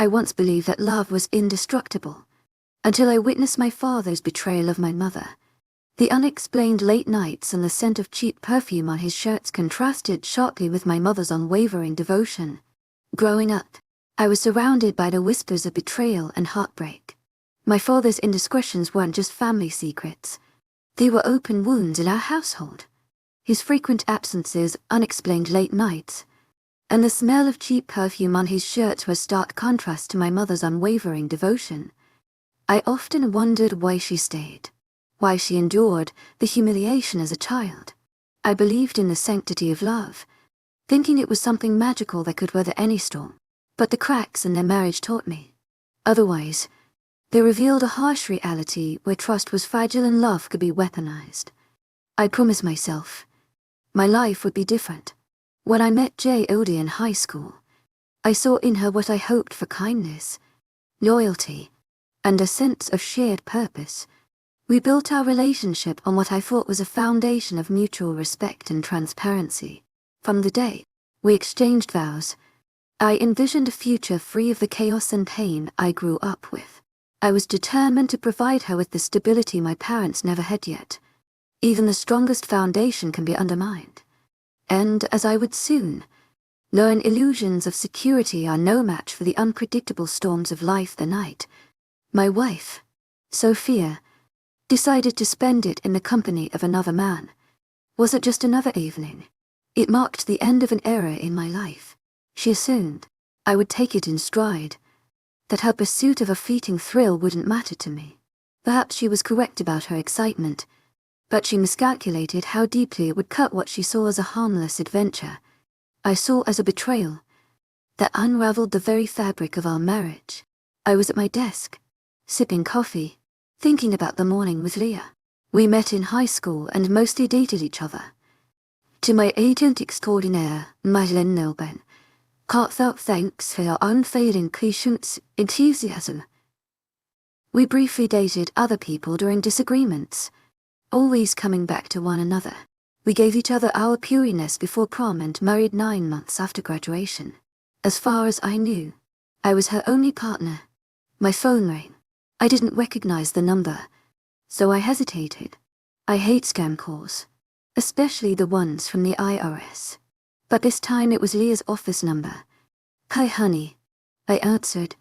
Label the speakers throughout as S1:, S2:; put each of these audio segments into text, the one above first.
S1: I once believed that love was indestructible, until I witnessed my father's betrayal of my mother. The unexplained late nights and the scent of cheap perfume on his shirts contrasted sharply with my mother's unwavering devotion. Growing up, I was surrounded by the whispers of betrayal and heartbreak. My father's indiscretions weren't just family secrets. They were open wounds in our household. His frequent absences, unexplained late nights, and the smell of cheap perfume on his shirts were stark contrast to my mother's unwavering devotion. I often wondered why she stayed, why she endured the humiliation as a child. I believed in the sanctity of love, thinking it was something magical that could weather any storm. But the cracks in their marriage taught me otherwise. They revealed a harsh reality where trust was fragile and love could be weaponized. I promised myself my life would be different. When I met Jodie in high school, I saw in her what I hoped for: kindness, loyalty, and a sense of shared purpose. We built our relationship on what I thought was a foundation of mutual respect and transparency. From the day we exchanged vows, I envisioned a future free of the chaos and pain I grew up with. I was determined to provide her with the stability my parents never had yet. Even the strongest foundation can be undermined. And, as I would soon learn, illusions of security are no match for the unpredictable storms of life. The night my wife, Sophia, decided to spend it in the company of another man wasn't just another evening. It marked the end of an era in my life. She assumed I would take it in stride, that her pursuit of a fleeting thrill wouldn't matter to me. Perhaps she was correct about her excitement, but she miscalculated how deeply it would cut what she saw as a harmless adventure I saw as a betrayal that unraveled the very fabric of our marriage. I was at my desk, sipping coffee, thinking about the morning with Leah. We met in high school and mostly dated each other. To my agent extraordinaire, Madeleine Nelben, heartfelt thanks for your unfailing patience, enthusiasm. We briefly dated other people during disagreements, always coming back to one another. We gave each other our pureness before prom and married 9 months after graduation. As far as I knew, I was her only partner. My phone rang. I didn't recognize the number, so I hesitated. I hate scam calls, especially the ones from the IRS. But this time it was Leah's office number. "Hi, honey," I answered.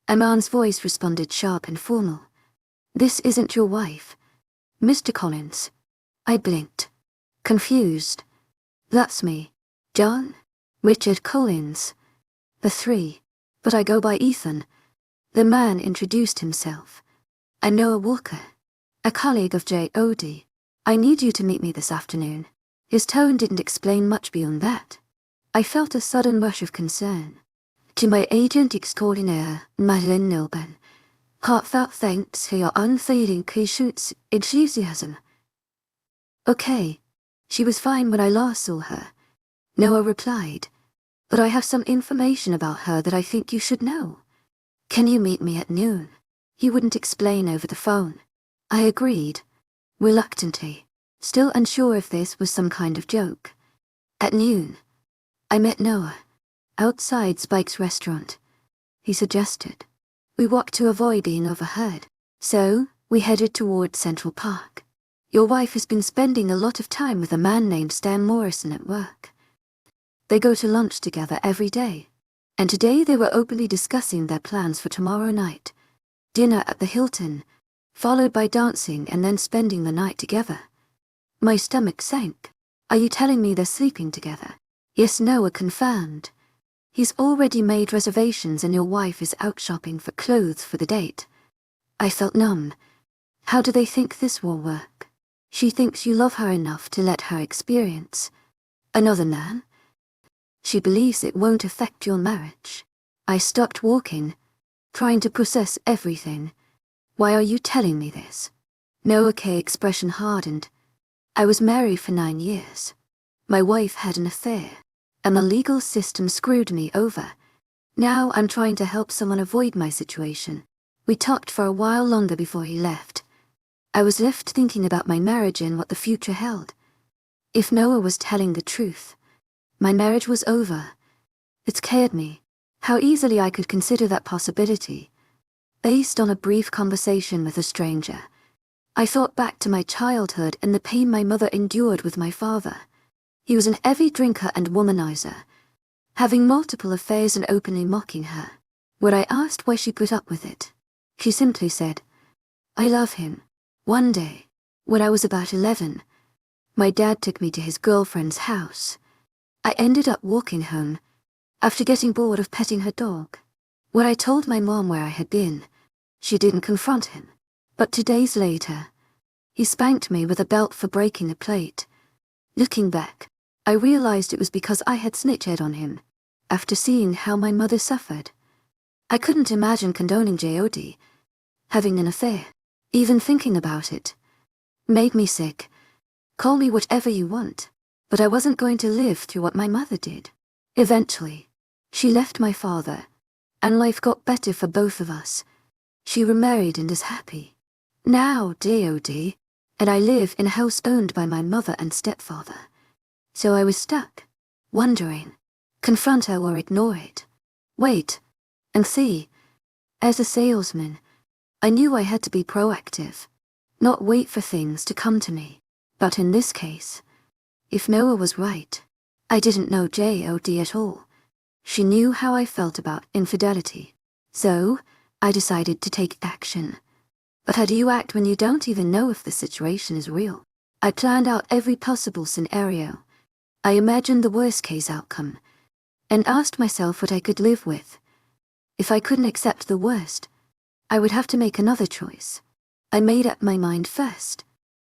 S1: A man's voice responded, sharp and formal. "This isn't your wife, Mr. Collins." I blinked, confused. "That's me, John Richard Collins, the 3, but I go by Ethan." The man introduced himself. "I'm Noah Walker, a colleague of Jodie. I need you to meet me this afternoon." His tone didn't explain much beyond that. I felt a sudden rush of concern. To my agent extraordinaire, Madeleine Nelben, heartfelt thanks for your unfailing patience, enthusiasm. "Okay." She was fine when I last saw her, Noah replied, "but I have some information about her that I think you should know. Can you meet me at noon?" He wouldn't explain over the phone. I agreed, reluctantly, still unsure if this was some kind of joke. At noon, I met Noah outside Spike's restaurant. He suggested we walk to avoid being overheard, so we headed toward Central Park. "Your wife has been spending a lot of time with a man named Stan Morrison at work. They go to lunch together every day, and today they were openly discussing their plans for tomorrow night. Dinner at the Hilton, followed by dancing and then spending the night together." My stomach sank. "Are you telling me they're sleeping together?" "Yes," Noah confirmed. "He's already made reservations and your wife is out shopping for clothes for the date." I felt numb. How do they think this will work? She thinks you love her enough to let her experience another man. She believes it won't affect your marriage. I stopped walking, trying to process everything. "Why are you telling me this?" Noah's expression hardened. "I was married for 9 years. My wife had an affair, and the legal system screwed me over. Now I'm trying to help someone avoid my situation." We talked for a while longer before he left. I was left thinking about my marriage and what the future held. If Noah was telling the truth, my marriage was over. It scared me. How easily I could consider that possibility. Based on a brief conversation with a stranger, I thought back to my childhood and the pain my mother endured with my father. He was an heavy drinker and womanizer, having multiple affairs and openly mocking her. When I asked why she put up with it, she simply said, "I love him." One day, when I was about 11, my dad took me to his girlfriend's house. I ended up walking home after getting bored of petting her dog. When I told my mom where I had been, she didn't confront him. But 2 days later, he spanked me with a belt for breaking a plate. Looking back, I realized it was because I had snitched on him, after seeing how my mother suffered. I couldn't imagine condoning Jod having an affair. Even thinking about it made me sick. Call me whatever you want, but I wasn't going to live through what my mother did. Eventually, she left my father, and life got better for both of us. She remarried and is happy. Now, Jod and I live in a house owned by my mother and stepfather. So I was stuck, wondering, confront her or ignore it, wait, and see. As a salesman, I knew I had to be proactive, not wait for things to come to me. But in this case, if Noah was right, I didn't know Jod at all. She knew how I felt about infidelity. So, I decided to take action. But how do you act when you don't even know if the situation is real? I planned out every possible scenario. I imagined the worst-case outcome, and asked myself what I could live with. If I couldn't accept the worst, I would have to make another choice. I made up my mind first.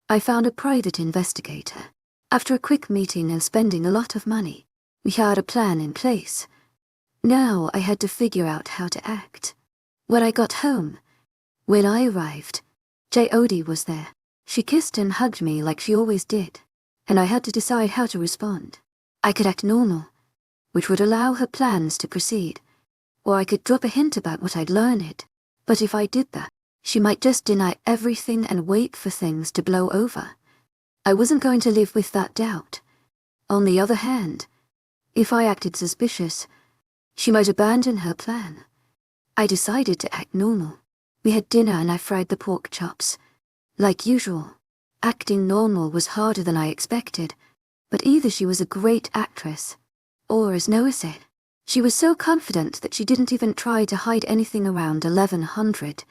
S1: I found a private investigator. After a quick meeting and spending a lot of money, we had a plan in place. Now I had to figure out how to act. When I got home, when I arrived, Jod was there. She kissed and hugged me like she always did, and I had to decide how to respond. I could act normal, which would allow her plans to proceed, or I could drop a hint about what I'd learned. But if I did that, she might just deny everything and wait for things to blow over. I wasn't going to live with that doubt. On the other hand, if I acted suspicious, she might abandon her plan. I decided to act normal. We had dinner and I fried the pork chops. Like usual, acting normal was harder than I expected, but either she was a great actress, or as Noah said, she was so confident that she didn't even try to hide anything around 1100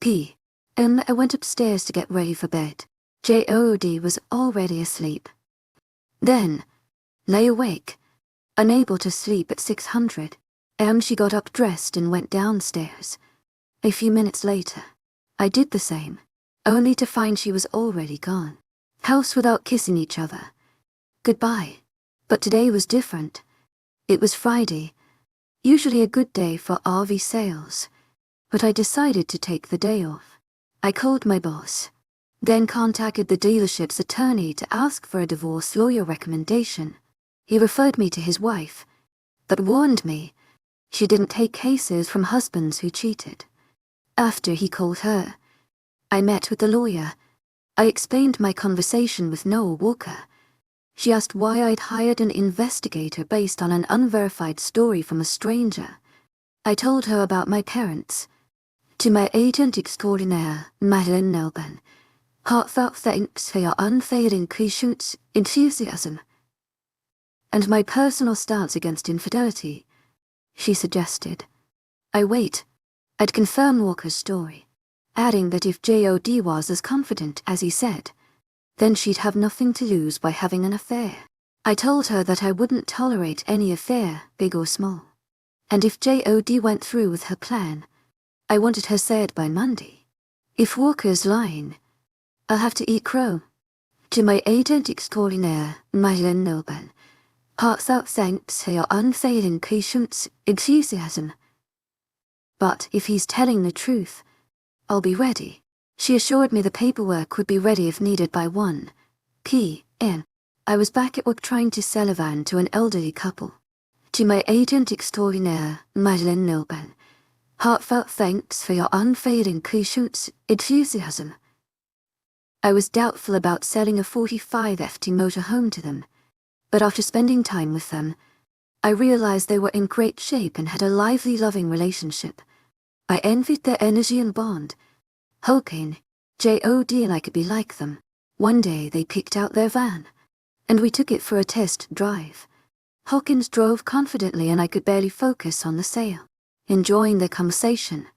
S1: p.m. I went upstairs to get ready for bed. Jod was already asleep. Then, lay awake, unable to sleep at 600 am. She got up dressed and went downstairs. A few minutes later, I did the same, only to find she was already gone. House without kissing each other. Goodbye. But today was different. It was Friday, usually a good day for RV sales, but I decided to take the day off. I called my boss, then contacted the dealership's attorney to ask for a divorce lawyer recommendation. He referred me to his wife, but warned me she didn't take cases from husbands who cheated. After he called her, I met with the lawyer. I explained my conversation with Noah Walker. She asked why I'd hired an investigator based on an unverified story from a stranger. I told her about my parents. To my agent extraordinaire, Madeline Nelban, heartfelt thanks for your unfailing patience, enthusiasm, and my personal stance against infidelity, she suggested. I'd confirm Walker's story, adding that if Jod was as confident as he said, then she'd have nothing to lose by having an affair. I told her that I wouldn't tolerate any affair, big or small. And if Jod went through with her plan, I wanted her said by Monday. If Walker's lying, I'll have to eat crow. To my agent extraordinaire, Madeline Nelban, heartfelt thanks for your unfailing patience, enthusiasm. But if he's telling the truth, I'll be ready. She assured me the paperwork would be ready if needed by 1 p.m. I was back at work trying to sell a van to an elderly couple. To my agent extraordinaire, Madeline Nelban, heartfelt thanks for your unfailing patience, enthusiasm. I was doubtful about selling a 45 FT motorhome to them, but after spending time with them, I realized they were in great shape and had a lively, loving relationship. I envied their energy and bond. Hoping J.O.D. and I could be like them. One day they picked out their van, and we took it for a test drive. Hawkins drove confidently and I could barely focus on the sail, enjoying their conversation.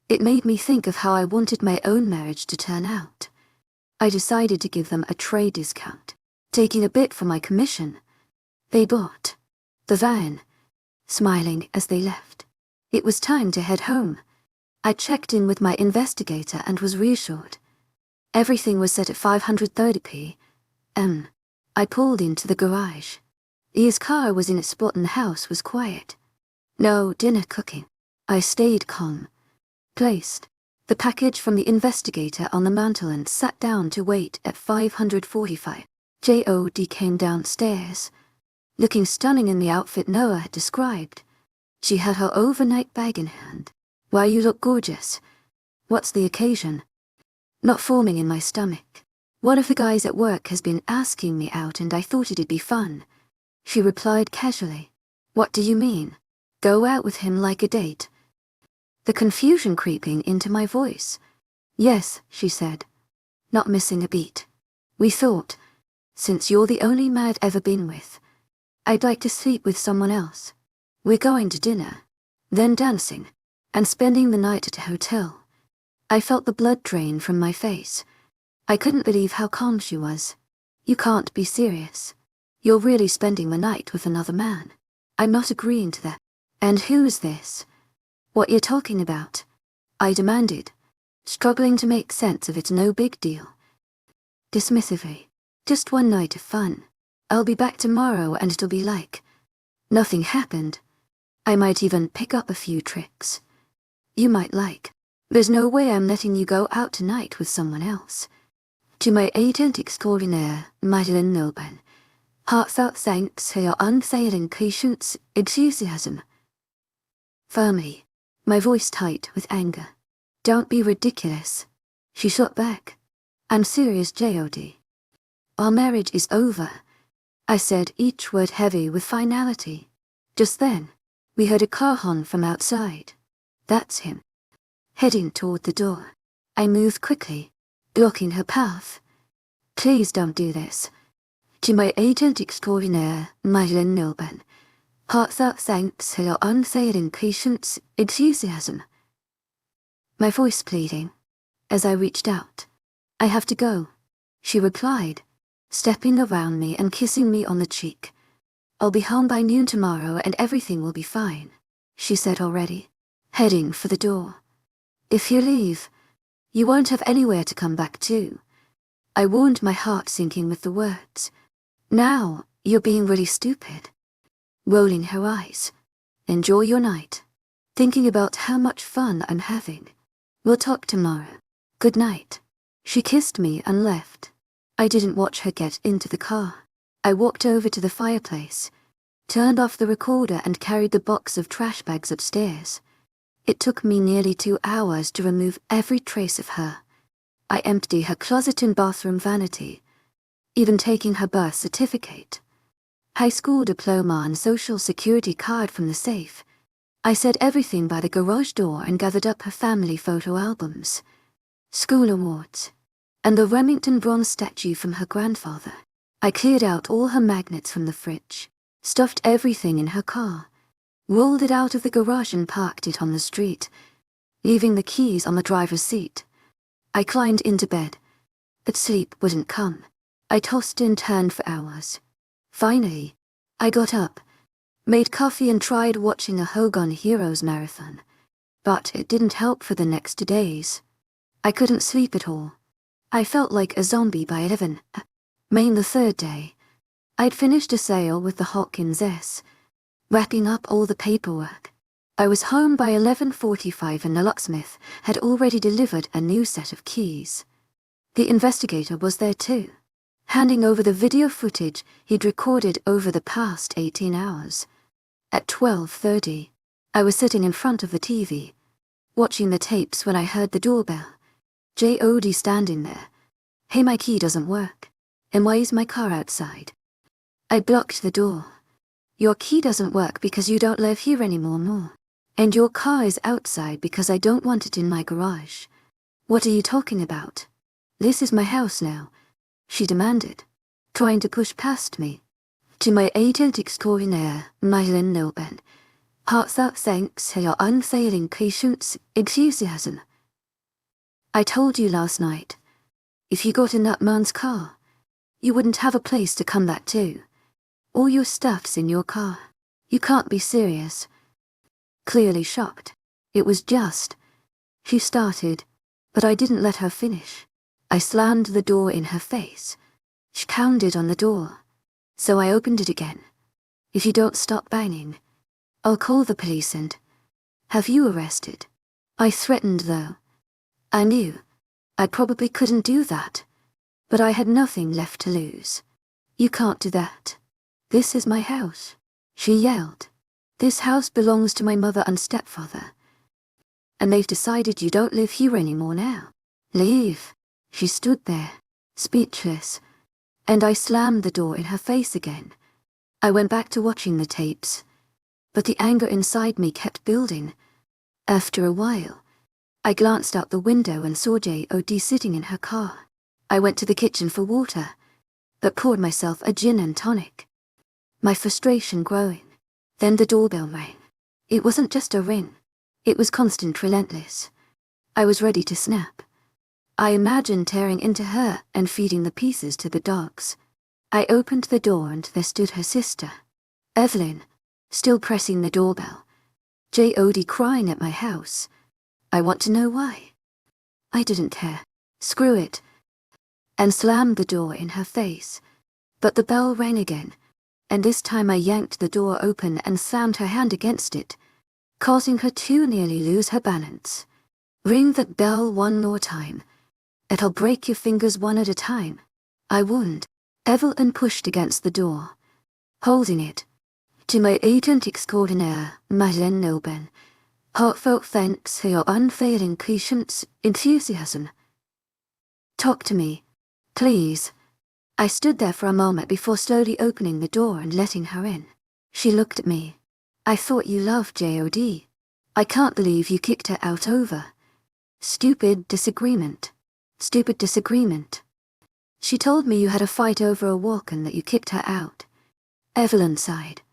S1: It made me think of how I wanted my own marriage to turn out. I decided to give them a trade discount, taking a bit for my commission. They bought the van, smiling as they left. It was time to head home. I checked in with my investigator and was reassured. Everything was set at 530 p.m. I pulled into the garage. His car was in its spot and the house was quiet. No dinner cooking. I stayed calm. Placed the package from the investigator on the mantel and sat down to wait at 545. J.O.D. came downstairs, looking stunning in the outfit Noah had described. She had her overnight bag in hand. "Why, you look gorgeous. What's the occasion?" Not forming in my stomach. "One of the guys at work has been asking me out and I thought it'd be fun," she replied casually. "What do you mean? Go out with him like a date?" The confusion creeping into my voice. "Yes," she said, not missing a beat. "We thought, since you're the only man I've ever been with, I'd like to sleep with someone else. We're going to dinner, then dancing, and spending the night at a hotel." I felt the blood drain from my face. I couldn't believe how calm she was. "You can't be serious. You're really spending the night with another man?" "I'm not agreeing to that." "And who's this? What you're talking about?" I demanded, struggling to make sense of it's no big deal. Dismissively, "Just one night of fun. I'll be back tomorrow and it'll be like nothing happened. I might even pick up a few tricks you might like. There's no way I'm letting you go out tonight with someone else." To my agent extraordinaire, Madeleine Nilben, heartfelt thanks for your unfailing patience, enthusiasm. Firmly, my voice tight with anger. "Don't be ridiculous," she shot back. "I'm serious, J.O.D. Our marriage is over," I said, each word heavy with finality. Just then, we heard a car horn from outside. That's him. Heading toward the door. I moved quickly, blocking her path. "Please don't do this." To my agent extraordinaire, Madeleine Nilben, heartfelt thanks for your unfailing patience, enthusiasm. My voice pleading, as I reached out. "I have to go," she replied, stepping around me and kissing me on the cheek. "I'll be home by noon tomorrow and everything will be fine," she said already, heading for the door. "If you leave, you won't have anywhere to come back to," I warned, my heart sinking with the words. "Now, you're being really stupid." Rolling her eyes. "Enjoy your night. Thinking about how much fun I'm having. We'll talk tomorrow. Good night." She kissed me and left. I didn't watch her get into the car. I walked over to the fireplace, turned off the recorder and carried the box of trash bags upstairs. It took me nearly 2 hours to remove every trace of her. I emptied her closet and bathroom vanity, even taking her birth certificate, high school diploma and social security card from the safe. I set everything by the garage door and gathered up her family photo albums, school awards, and the Remington bronze statue from her grandfather. I cleared out all her magnets from the fridge, stuffed everything in her car, rolled it out of the garage and parked it on the street, leaving the keys on the driver's seat. I climbed into bed, but sleep wouldn't come. I tossed and turned for hours. Finally, I got up, made coffee and tried watching a Hogan Heroes marathon, but it didn't help for the next 2 days. I couldn't sleep at all. I felt like a zombie by 11. Main the 3rd day. I'd finished a sale with the Hawkins S, wrapping up all the paperwork. I was home by 11:45 and the locksmith had already delivered a new set of keys. The investigator was there too, handing over the video footage he'd recorded over the past 18 hours. At 12:30, I was sitting in front of the TV, watching the tapes when I heard the doorbell. J.O.D. standing there. "Hey, my key doesn't work. And why is my car outside?" I blocked the door. Your key doesn't work because you don't live here anymore. And your car is outside because I don't want it in my garage. What are you talking about? This is my house now, she demanded, trying to push past me. To my agent extraordinaire, Madeline Noben, heartfelt thanks for your unfailing patience, enthusiasm. I told you last night, if you got in that man's car, you wouldn't have a place to come back to. All your stuff's in your car. You can't be serious. Clearly shocked. It was just. She started, but I didn't let her finish. I slammed the door in her face. She pounded on the door, so I opened it again. If you don't stop banging, I'll call the police and have you arrested. I threatened though. I knew I probably couldn't do that, but I had nothing left to lose. You can't do that. This is my house, she yelled. This house belongs to my mother and stepfather. And they've decided you don't live here anymore now. Leave. She stood there, speechless, and I slammed the door in her face again. I went back to watching the tapes, but the anger inside me kept building. After a while, I glanced out the window and saw J.O.D. sitting in her car. I went to the kitchen for water, but poured myself a gin and tonic. My frustration growing. Then the doorbell rang. It wasn't just a ring. It was constant, relentless. I was ready to snap. I imagined tearing into her and feeding the pieces to the dogs. I opened the door and there stood her sister, Evelyn, still pressing the doorbell. J.O.D. crying at my house. I want to know why. I didn't care. Screw it. And slammed the door in her face. But the bell rang again, and this time I yanked the door open and slammed her hand against it, causing her to nearly lose her balance. Ring that bell one more time. It'll break your fingers one at a time. I warned. Evelyn pushed against the door, holding it. To my agent extraordinaire, Madeleine Noben, heartfelt thanks for your unfailing patience, enthusiasm. Talk to me, please. I stood there for a moment before slowly opening the door and letting her in. She looked at me. I thought you loved J.O.D. I can't believe you kicked her out over. Stupid disagreement. Stupid disagreement. She told me you had a fight over a walk and that you kicked her out. Evelyn sighed.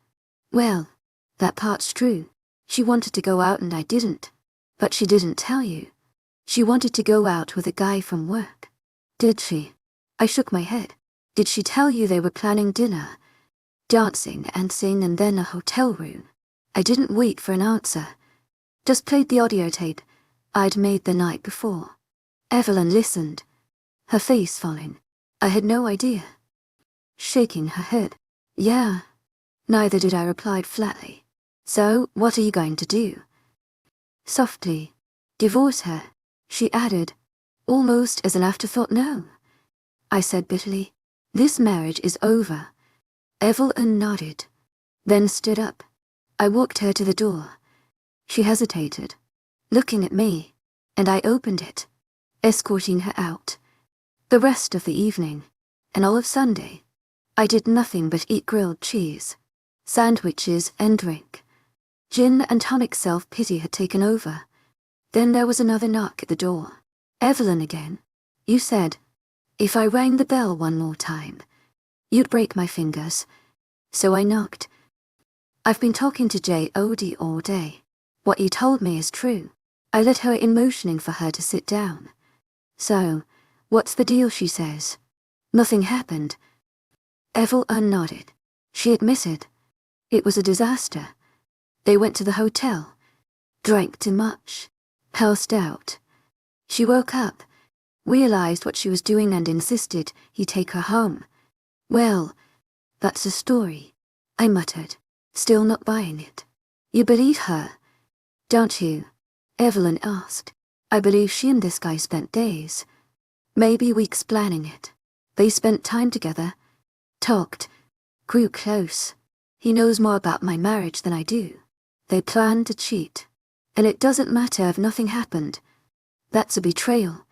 S1: Well, that part's true. She wanted to go out and I didn't. But she didn't tell you. She wanted to go out with a guy from work. Did she? I shook my head. Did she tell you they were planning dinner, dancing and sing and then a hotel room? I didn't wait for an answer. Just played the audio tape I'd made the night before. Evelyn listened, her face falling. I had no idea. Shaking her head. Yeah. Neither did I, replied flatly. So, what are you going to do? Softly. Divorce her, she added, almost as an afterthought. No. I said bitterly. This marriage is over. Evelyn nodded, then stood up. I walked her to the door. She hesitated, looking at me, and I opened it, escorting her out. The rest of the evening, and all of Sunday, I did nothing but eat grilled cheese, sandwiches and drink. Gin and tonic. Self-pity had taken over. Then there was another knock at the door. Evelyn again. You said, if I rang the bell one more time, you'd break my fingers. So I knocked. I've been talking to J.O.D. all day. What you told me is true. I let her in, motioning for her to sit down. So, what's the deal, she says. Nothing happened. Evelyn nodded. She admitted. It was a disaster. They went to the hotel, drank too much, passed out. She woke up, realized what she was doing and insisted he take her home. Well, that's a story, I muttered, still not buying it. You believe her, don't you? Evelyn asked. I believe she and this guy spent days, maybe weeks planning it. They spent time together, talked, grew close. He knows more about my marriage than I do. They planned to cheat. And it doesn't matter if nothing happened. That's a betrayal.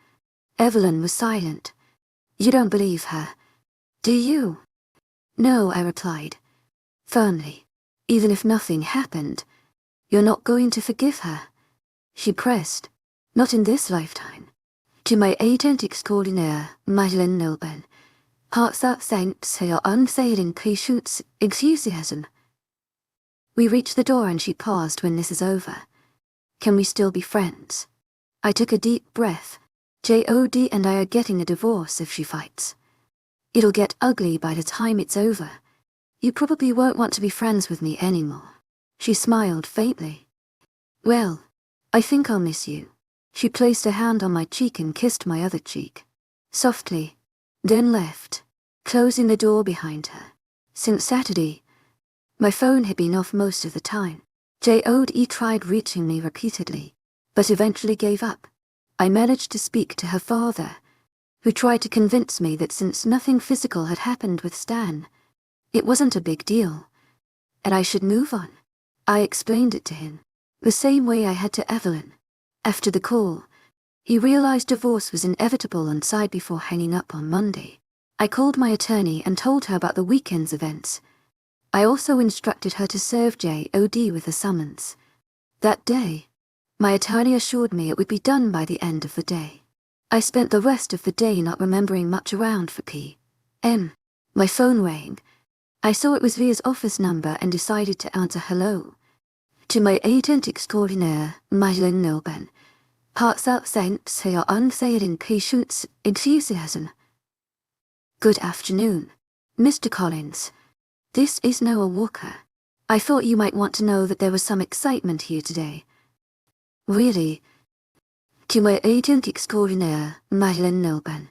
S1: Evelyn was silent. You don't believe her, do you? No, I replied, firmly. Even if nothing happened, you're not going to forgive her. She pressed. Not in this lifetime. To my agent extraordinaire, Madeleine Nilben, heartfelt thanks for your unfailing patience, enthusiasm. We reached the door and she paused. When this is over, can we still be friends? I took a deep breath. Jod and I are getting a divorce if she fights. It'll get ugly by the time it's over. You probably won't want to be friends with me anymore. She smiled faintly. Well, I think I'll miss you. She placed a hand on my cheek and kissed my other cheek. Softly, then left, closing the door behind her. Since Saturday, my phone had been off most of the time. Jod tried reaching me repeatedly, but eventually gave up. I managed to speak to her father, who tried to convince me that since nothing physical had happened with Stan, it wasn't a big deal, and I should move on. I explained it to him, the same way I had to Evelyn. After the call, he realized divorce was inevitable and sighed before hanging up on Monday. I called my attorney and told her about the weekend's events. I also instructed her to serve Jod with a summons. That day, my attorney assured me it would be done by the end of the day. I spent the rest of the day not remembering much around for P.M. My phone rang. I saw it was Via's office number and decided to answer hello. To my agent extraordinaire, Madeleine Nilben, heartfelt thanks for your unfailing patience, enthusiasm. Good afternoon, Mr. Collins. This is Noah Walker. I thought you might want to know that there was some excitement here today. Really? To my agent extraordinaire, Madeleine Nilben,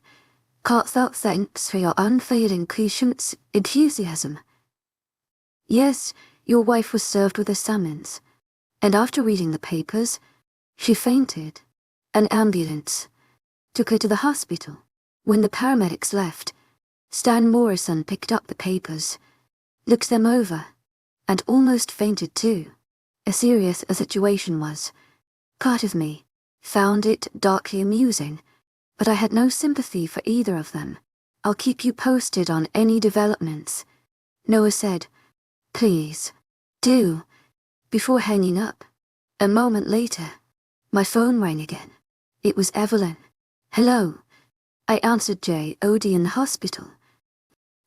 S1: heartfelt thanks for your unfailing patience, enthusiasm. Yes, your wife was served with a summons, and after reading the papers, she fainted. An ambulance took her to the hospital. When the paramedics left, Stan Morrison picked up the papers, looked them over, and almost fainted too. As serious a situation was, part of me found it darkly amusing, but I had no sympathy for either of them. I'll keep you posted on any developments, Noah said. Please, do, before hanging up. A moment later, my phone rang again. It was Evelyn. Hello. I answered Jod in the hospital.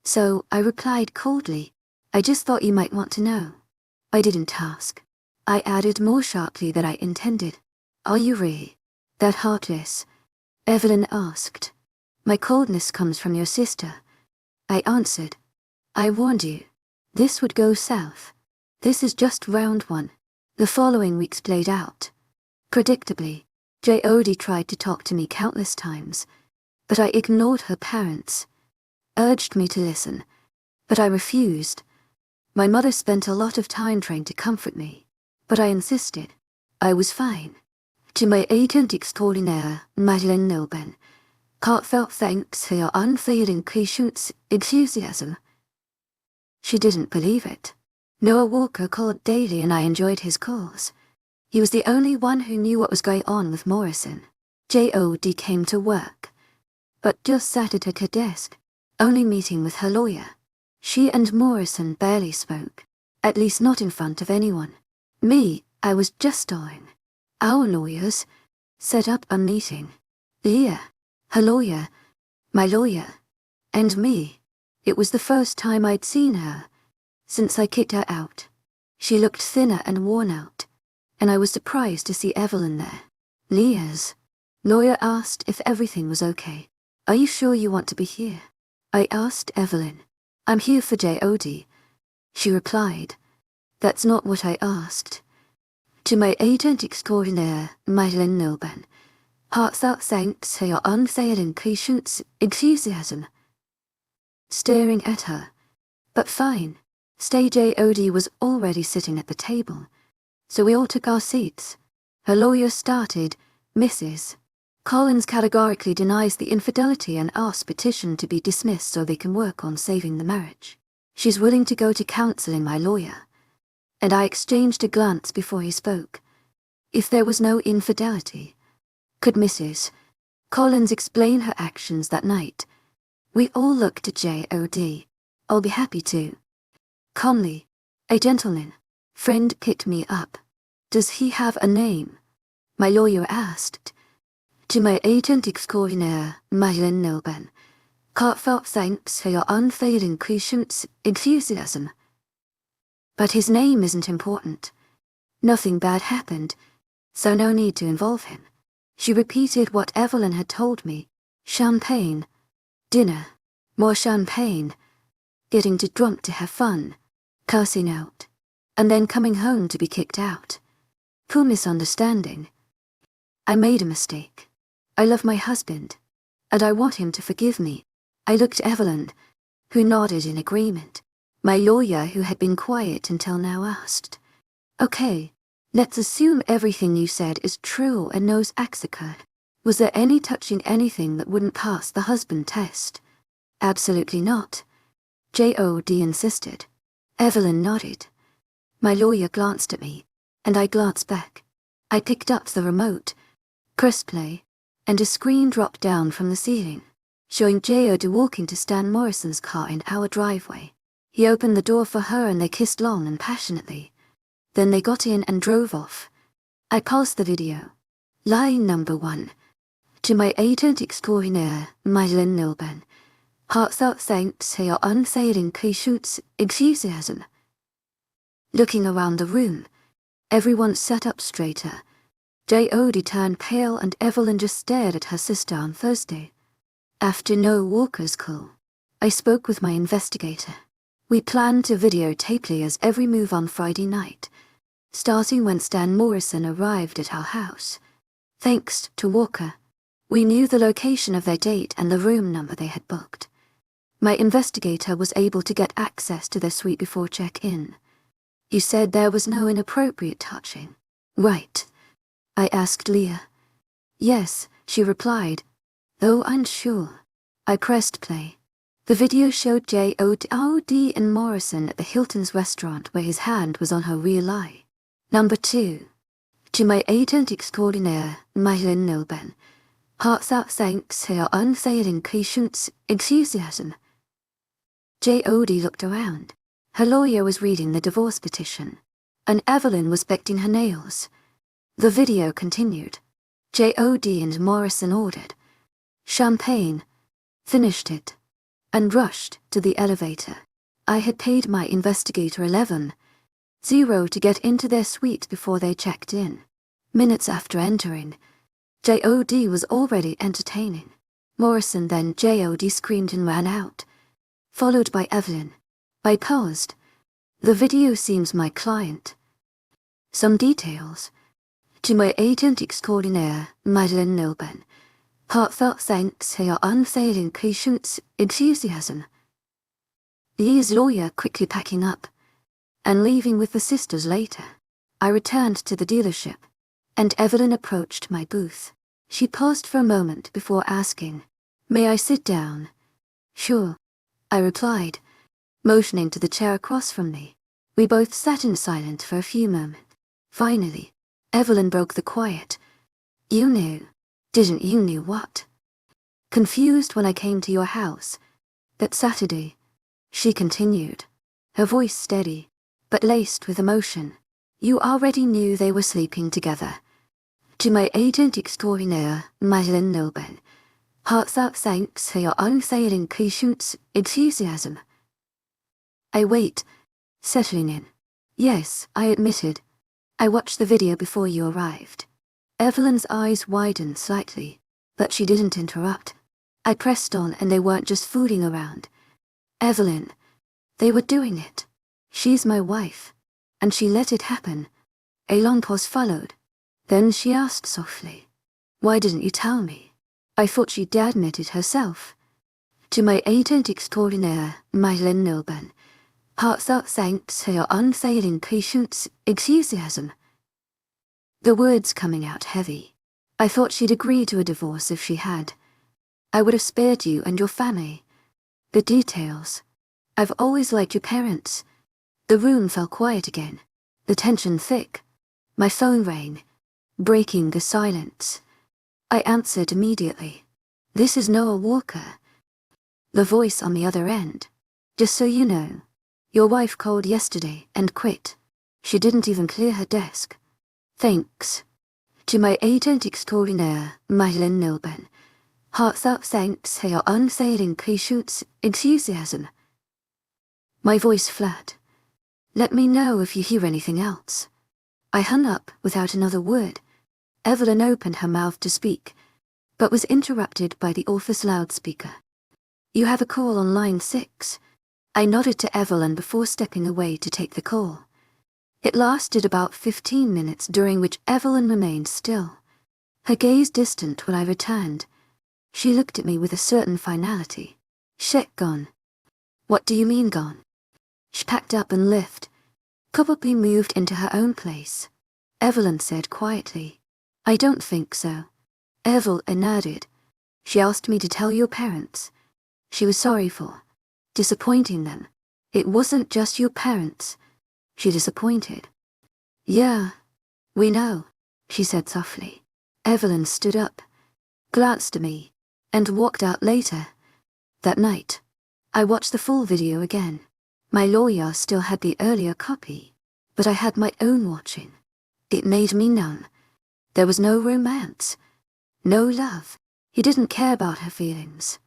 S1: So I replied coldly, I just thought you might want to know. I didn't ask. I added more sharply than I intended. Are you really that heartless? Evelyn asked. My coldness comes from your sister. I answered. I warned you. This would go south. This is just round one. The following weeks played out. Predictably, Jod tried to talk to me countless times, but I ignored her parents. Urged me to listen, but I refused. My mother spent a lot of time trying to comfort me, but I insisted. I was fine. To my agent extraordinaire, Madeleine Nilben, heartfelt thanks for your unfailing patience, enthusiasm. She didn't believe it. Noah Walker called daily and I enjoyed his calls. He was the only one who knew what was going on with Morrison. Jod came to work, but just sat at her desk, only meeting with her lawyer. She and Morrison barely spoke, at least not in front of anyone. Me, I was just stalling. Our lawyers set up a meeting. Leah, her lawyer, my lawyer, and me. It was the first time I'd seen her since I kicked her out. She looked thinner and worn out, and I was surprised to see Evelyn there. Leah's lawyer asked if everything was okay. Are you sure you want to be here? I asked Evelyn. I'm here for Jod. She replied. That's not what I asked. To my agent extraordinaire, Madeleine Nilben, heartfelt thanks for your unfailing patience, enthusiasm. Staring at her. But fine. Stay. Jod was already sitting at the table, so we all took our seats. Her lawyer started, Mrs. Collins categorically denies the infidelity and asks petition to be dismissed so they can work on saving the marriage. She's willing to go to counseling, my lawyer. And I exchanged a glance before he spoke. If there was no infidelity, could Mrs. Collins explain her actions that night? We all looked at Jod. I'll be happy to. Calmly, a gentleman, Friend picked me up. Does he have a name? My lawyer asked. To my agent extraordinaire, Madeleine Nilben. Heartfelt thanks for your unfailing patience, enthusiasm. But his name isn't important. Nothing bad happened, so no need to involve him. She repeated what Evelyn had told me. Champagne. Dinner. More champagne. Getting too drunk to have fun. Cursing out. And then coming home to be kicked out. Poor misunderstanding. I made a mistake. I love my husband, and I want him to forgive me. I looked at Evelyn, who nodded in agreement. My lawyer, who had been quiet until now, asked, Okay, let's assume everything you said is true and no acts occurred. Was there any touching anything that wouldn't pass the husband test? Absolutely not. J.O.D. insisted. Evelyn nodded. My lawyer glanced at me, and I glanced back. I picked up the remote, pressed play, and a screen dropped down from the ceiling, showing J.O.D. walking to Stan Morrison's car in our driveway. He opened the door for her and they kissed long and passionately. Then they got in and drove off. I paused the video. Line number 1. To my agent extraordinaire, Madeleine Nilben. Heartfelt thanks for your unfailing patience, enthusiasm. Looking around the room, everyone sat up straighter. J.O.D. turned pale and Evelyn just stared at her sister on Thursday. After no Walker's call, I spoke with my investigator. We planned to videotape Leah's every move on Friday night, starting when Stan Morrison arrived at our house. Thanks to Walker, we knew the location of their date and the room number they had booked. My investigator was able to get access to their suite before check-in. You said there was no inappropriate touching, right? I asked Leah. Yes, she replied, though unsure. I pressed play. The video showed J.O.D. and Morrison at the Hilton's restaurant where his hand was on her real eye. Number 2. To my agent extraordinaire, Madeleine Nilben. Heartfelt thanks for your unfailing patience, enthusiasm. J.O.D. looked around. Her lawyer was reading the divorce petition, and Evelyn was biting her nails. The video continued. J.O.D. and Morrison ordered champagne, finished it, and rushed to the elevator. I had paid my investigator $11.00 to get into their suite before they checked in. Minutes after entering, J.O.D. was already entertaining. Morrison then J.O.D. screamed and ran out, followed by Evelyn. I paused. The video seems my client. Some details. To my agent extraordinaire, Madeleine Nilben. Heartfelt thanks for your unfailing patience, enthusiasm. Leah's lawyer quickly packing up and leaving with the sisters later. I returned to the dealership, and Evelyn approached my booth. She paused for a moment before asking, May I sit down? Sure, I replied, motioning to the chair across from me. We both sat in silence for a few moments. Finally, Evelyn broke the quiet. You knew. Didn't you knew what? Confused when I came to your house. That Saturday, she continued, her voice steady, but laced with emotion. You already knew they were sleeping together. To my agent extraordinaire, Madeleine Nilben. Heartfelt thanks for your unfailing patience, enthusiasm. I wait, settling in. Yes, I admitted. I watched the video before you arrived. Evelyn's eyes widened slightly, but she didn't interrupt. I pressed on and they weren't just fooling around. Evelyn, they were doing it. She's my wife. And she let it happen. A long pause followed. Then she asked softly, Why didn't you tell me? I thought she'd admit it herself. To my agent extraordinaire, Madeleine Nilben. Heartfelt thanks for your unfailing patience, enthusiasm. The words coming out heavy. I thought she'd agree to a divorce if she had. I would have spared you and your family. The details. I've always liked your parents. The room fell quiet again, the tension thick. My phone rang, breaking the silence. I answered immediately. This is Noah Walker. The voice on the other end. Just so you know, your wife called yesterday and quit. She didn't even clear her desk. Thanks. To my agent extraordinaire, Madeline Nilben. Heartfelt thanks for your unfailing patience, enthusiasm. My voice flat. Let me know if you hear anything else. I hung up without another word. Evelyn opened her mouth to speak, but was interrupted by the office loudspeaker. You have a call on line 6. I nodded to Evelyn before stepping away to take the call. It lasted about 15 minutes, during which Evelyn remained still, her gaze distant when I returned. She looked at me with a certain finality. Shit, gone. What do you mean gone? She packed up and left. Probably moved into her own place. Evelyn said quietly. I don't think so. Evelyn nodded. She asked me to tell your parents. She was sorry for disappointing them. It wasn't just your parents she disappointed. Yeah, we know, she said softly. Evelyn stood up, glanced at me, and walked out later. That night, I watched the full video again. My lawyer still had the earlier copy, but I had my own watching. It made me numb. There was no romance, no love. He didn't care about her feelings.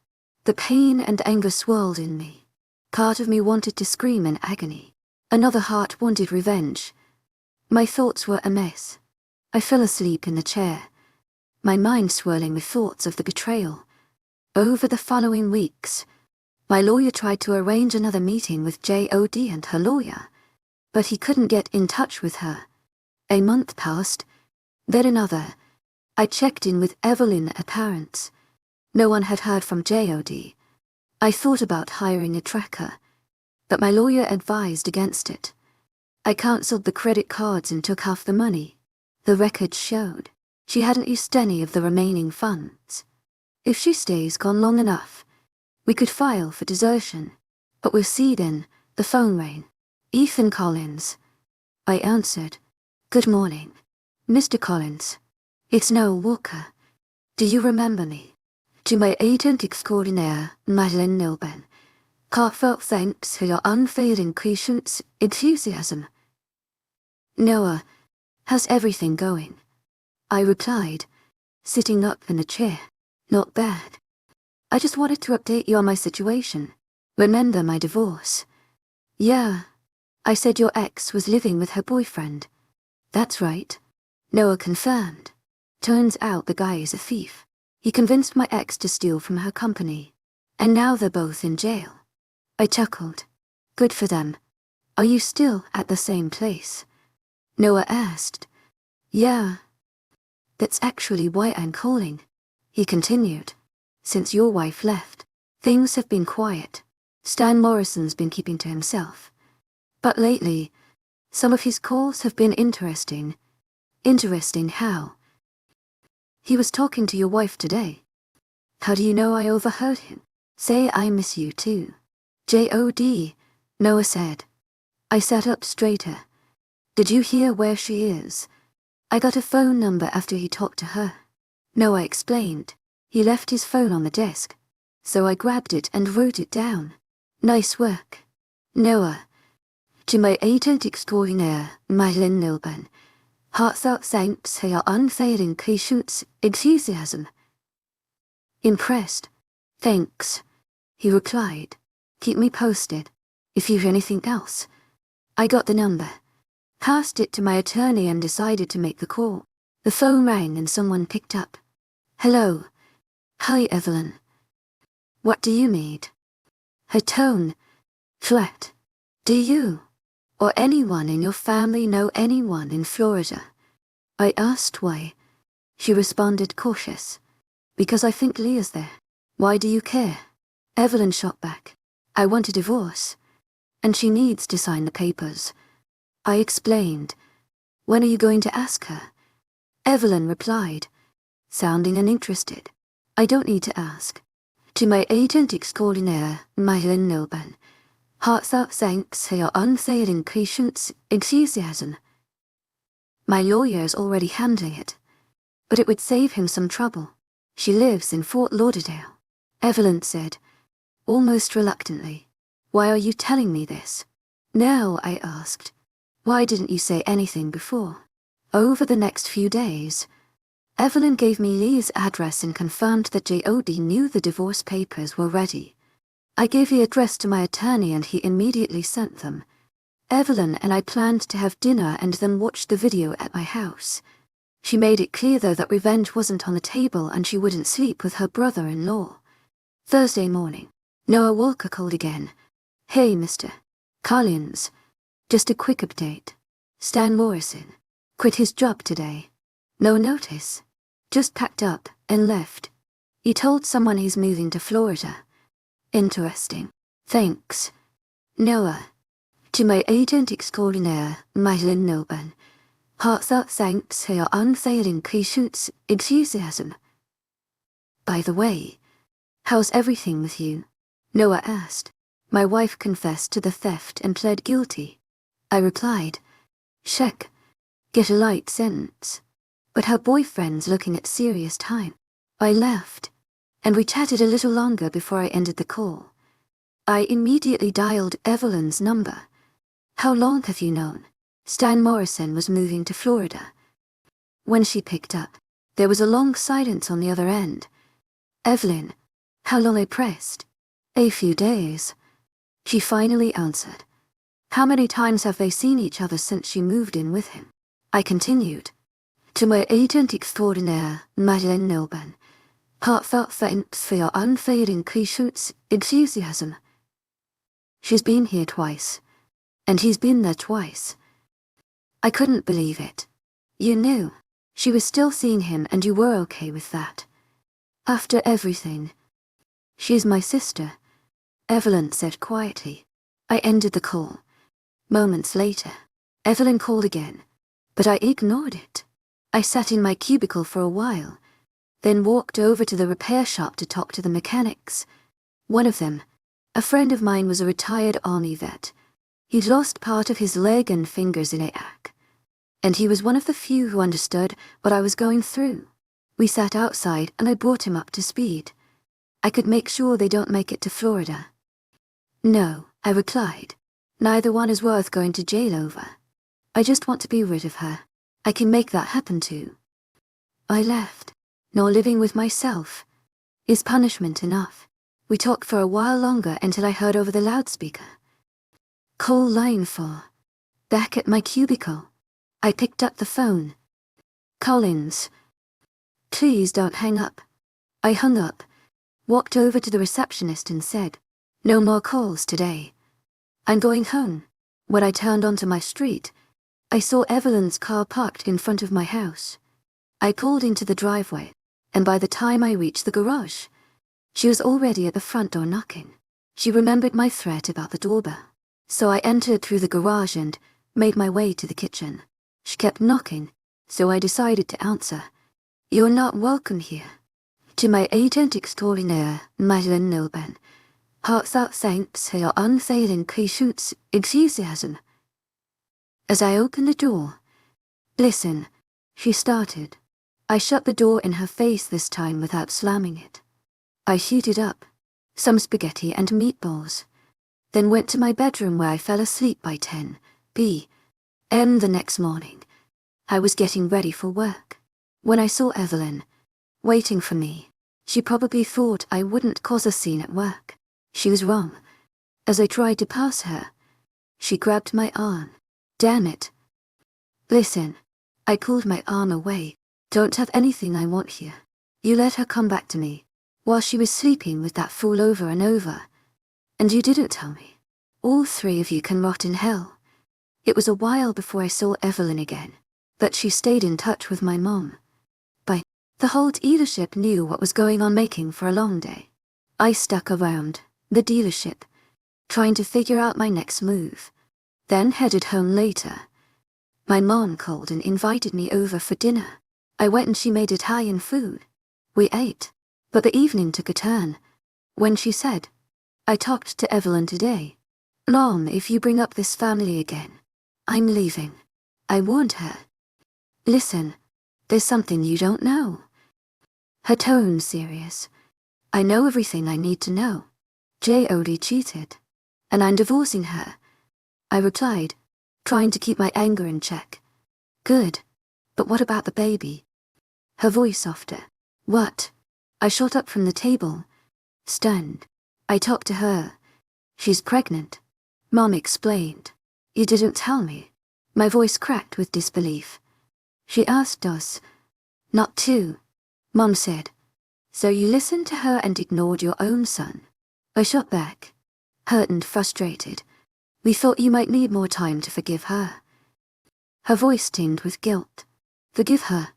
S1: The pain and anger swirled in me. Part of me wanted to scream in agony. Another heart wanted revenge. My thoughts were a mess. I fell asleep in the chair, my mind swirling with thoughts of the betrayal. Over the following weeks, my lawyer tried to arrange another meeting with J.O.D. and her lawyer, but he couldn't get in touch with her. A month passed, then another. I checked in with Evelyn at parents. No one had heard from J.O.D. I thought about hiring a tracker, but my lawyer advised against it. I cancelled the credit cards and took half the money. The records showed she hadn't used any of the remaining funds. If she stays gone long enough, we could file for desertion. But we'll see then. The phone rang. Ethan Collins. I answered. Good morning, Mr. Collins. It's Noel Walker. Do you remember me? To my agent extraordinaire, Madeline Nilben. Heartfelt thanks for your unfailing patience, enthusiasm. Noah, how's everything going? I replied, sitting up in the chair. Not bad. I just wanted to update you on my situation. Remember my divorce? Yeah. I said your ex was living with her boyfriend. That's right. Noah confirmed. Turns out the guy is a thief. He convinced my ex to steal from her company, and now they're both in jail. I chuckled. Good for them. Are you still at the same place? Noah asked. Yeah. That's actually why I'm calling. He continued. Since your wife left, things have been quiet. Stan Morrison's been keeping to himself. But lately, some of his calls have been interesting. Interesting how? He was talking to your wife today. How do you know I overheard him? Say I miss you too. J.O.D., Noah said. I sat up straighter. Did you hear where she is? I got a phone number after he talked to her. Noah explained. He left his phone on the desk, so I grabbed it and wrote it down. Nice work. Noah. To my agent extraordinaire, Madeline Nilben. Heartfelt thanks for your unfailing patience, enthusiasm. Impressed. Thanks. He replied. Keep me posted. If you hear anything else. I got the number. Passed it to my attorney and decided to make the call. The phone rang and someone picked up. Hello. Hi, Evelyn. What do you need? Her tone. Flat. Do you or anyone in your family know anyone in Florida? I asked why. She responded cautious. Because I think Leah's there. Why do you care? Evelyn shot back. I want a divorce, and she needs to sign the papers. I explained. When are you going to ask her? Evelyn replied, sounding uninterested. I don't need to ask. To my agent extraordinaire, Madeline Nilben. Heartfelt thanks for your unfailing patience, enthusiasm. My lawyer's already handling it, but it would save him some trouble. She lives in Fort Lauderdale. Evelyn said, almost reluctantly. Why are you telling me this? Now, I asked. Why didn't you say anything before? Over the next few days, Evelyn gave me Lee's address and confirmed that JOD knew the divorce papers were ready. I gave the address to my attorney and he immediately sent them. Evelyn and I planned to have dinner and then watch the video at my house. She made it clear though that revenge wasn't on the table and she wouldn't sleep with her brother-in-law. Thursday morning, Noah Walker called again. Hey, Mr. Collins. Just a quick update. Stan Morrison quit his job today. No notice. Just packed up and left. He told someone he's moving to Florida. Interesting. Thanks. Noah. To my agent extraordinaire, Madeline Noban. Heartfelt thanks for your unfailing patience, enthusiasm. By the way, how's everything with you? Noah asked. My wife confessed to the theft and pled guilty. I replied, check. Get a light sentence. But her boyfriend's looking at serious time. I left, and we chatted a little longer before I ended the call. I immediately dialed Evelyn's number. How long have you known? Stan Morrison was moving to Florida. When she picked up, there was a long silence on the other end. Evelyn, how long? I pressed. A few days. She finally answered. How many times have they seen each other since she moved in with him? I continued. To my agent extraordinaire, Madeline Noban. Heartfelt thanks for your unfailing patience, enthusiasm. She's been here twice. And he's been there twice. I couldn't believe it. You knew. She was still seeing him and you were okay with that. After everything. She's my sister, Evelyn said quietly. I ended the call. Moments later, Evelyn called again, but I ignored it. I sat in my cubicle for a while, then walked over to the repair shop to talk to the mechanics. One of them, a friend of mine, was a retired army vet. He'd lost part of his leg and fingers in Iraq, and he was one of the few who understood what I was going through. We sat outside and I brought him up to speed. I could make sure they don't make it to Florida. No, I replied. Neither one is worth going to jail over. I just want to be rid of her. I can make that happen too. I left. Nor living with myself. Is punishment enough? We talked for a while longer until I heard over the loudspeaker. Call line 4. Back at my cubicle. I picked up the phone. Collins. Please don't hang up. I hung up, walked over to the receptionist and said, no more calls today. I'm going home. When I turned onto my street, I saw Evelyn's car parked in front of my house. I pulled into the driveway, and by the time I reached the garage, she was already at the front door knocking. She remembered my threat about the doorbell, so I entered through the garage and made my way to the kitchen. She kept knocking, so I decided to answer. You're not welcome here. To my agent extraordinaire, Madeline Noban. Heartfelt thanks for your unfailing patience, enthusiasm. As I opened the door, listen, she started. I shut the door in her face this time without slamming it. I heated up some spaghetti and meatballs, then went to my bedroom where I fell asleep by 10 p.m. the next morning. I was getting ready for work when I saw Evelyn waiting for me. She probably thought I wouldn't cause a scene at work. She was wrong. As I tried to pass her, she grabbed my arm. Damn it. Listen. I pulled my arm away. Don't have anything I want here. You let her come back to me while she was sleeping with that fool over and over. And you didn't tell me. All three of you can rot in hell. It was a while before I saw Evelyn again, but she stayed in touch with my mom. The whole dealership knew what was going on, making for a long day. I stuck around the dealership, trying to figure out my next move, then headed home later. My mom called and invited me over for dinner. I went and she made Italian food. We ate, but the evening took a turn when she said, I talked to Evelyn today. Mom, if you bring up this family again, I'm leaving. I warned her. Listen, there's something you don't know. Her tone serious. I know everything I need to know. JOD cheated, and I'm divorcing her. I replied, trying to keep my anger in check. Good. But what about the baby? Her voice softer. What? I shot up from the table, stunned. I talked to her. She's pregnant. Mom explained. You didn't tell me. My voice cracked with disbelief. She asked us not to. Mom said. So you listened to her and ignored your own son. I shot back, hurt and frustrated. We thought you might need more time to forgive her. Her voice tinged with guilt. Forgive her?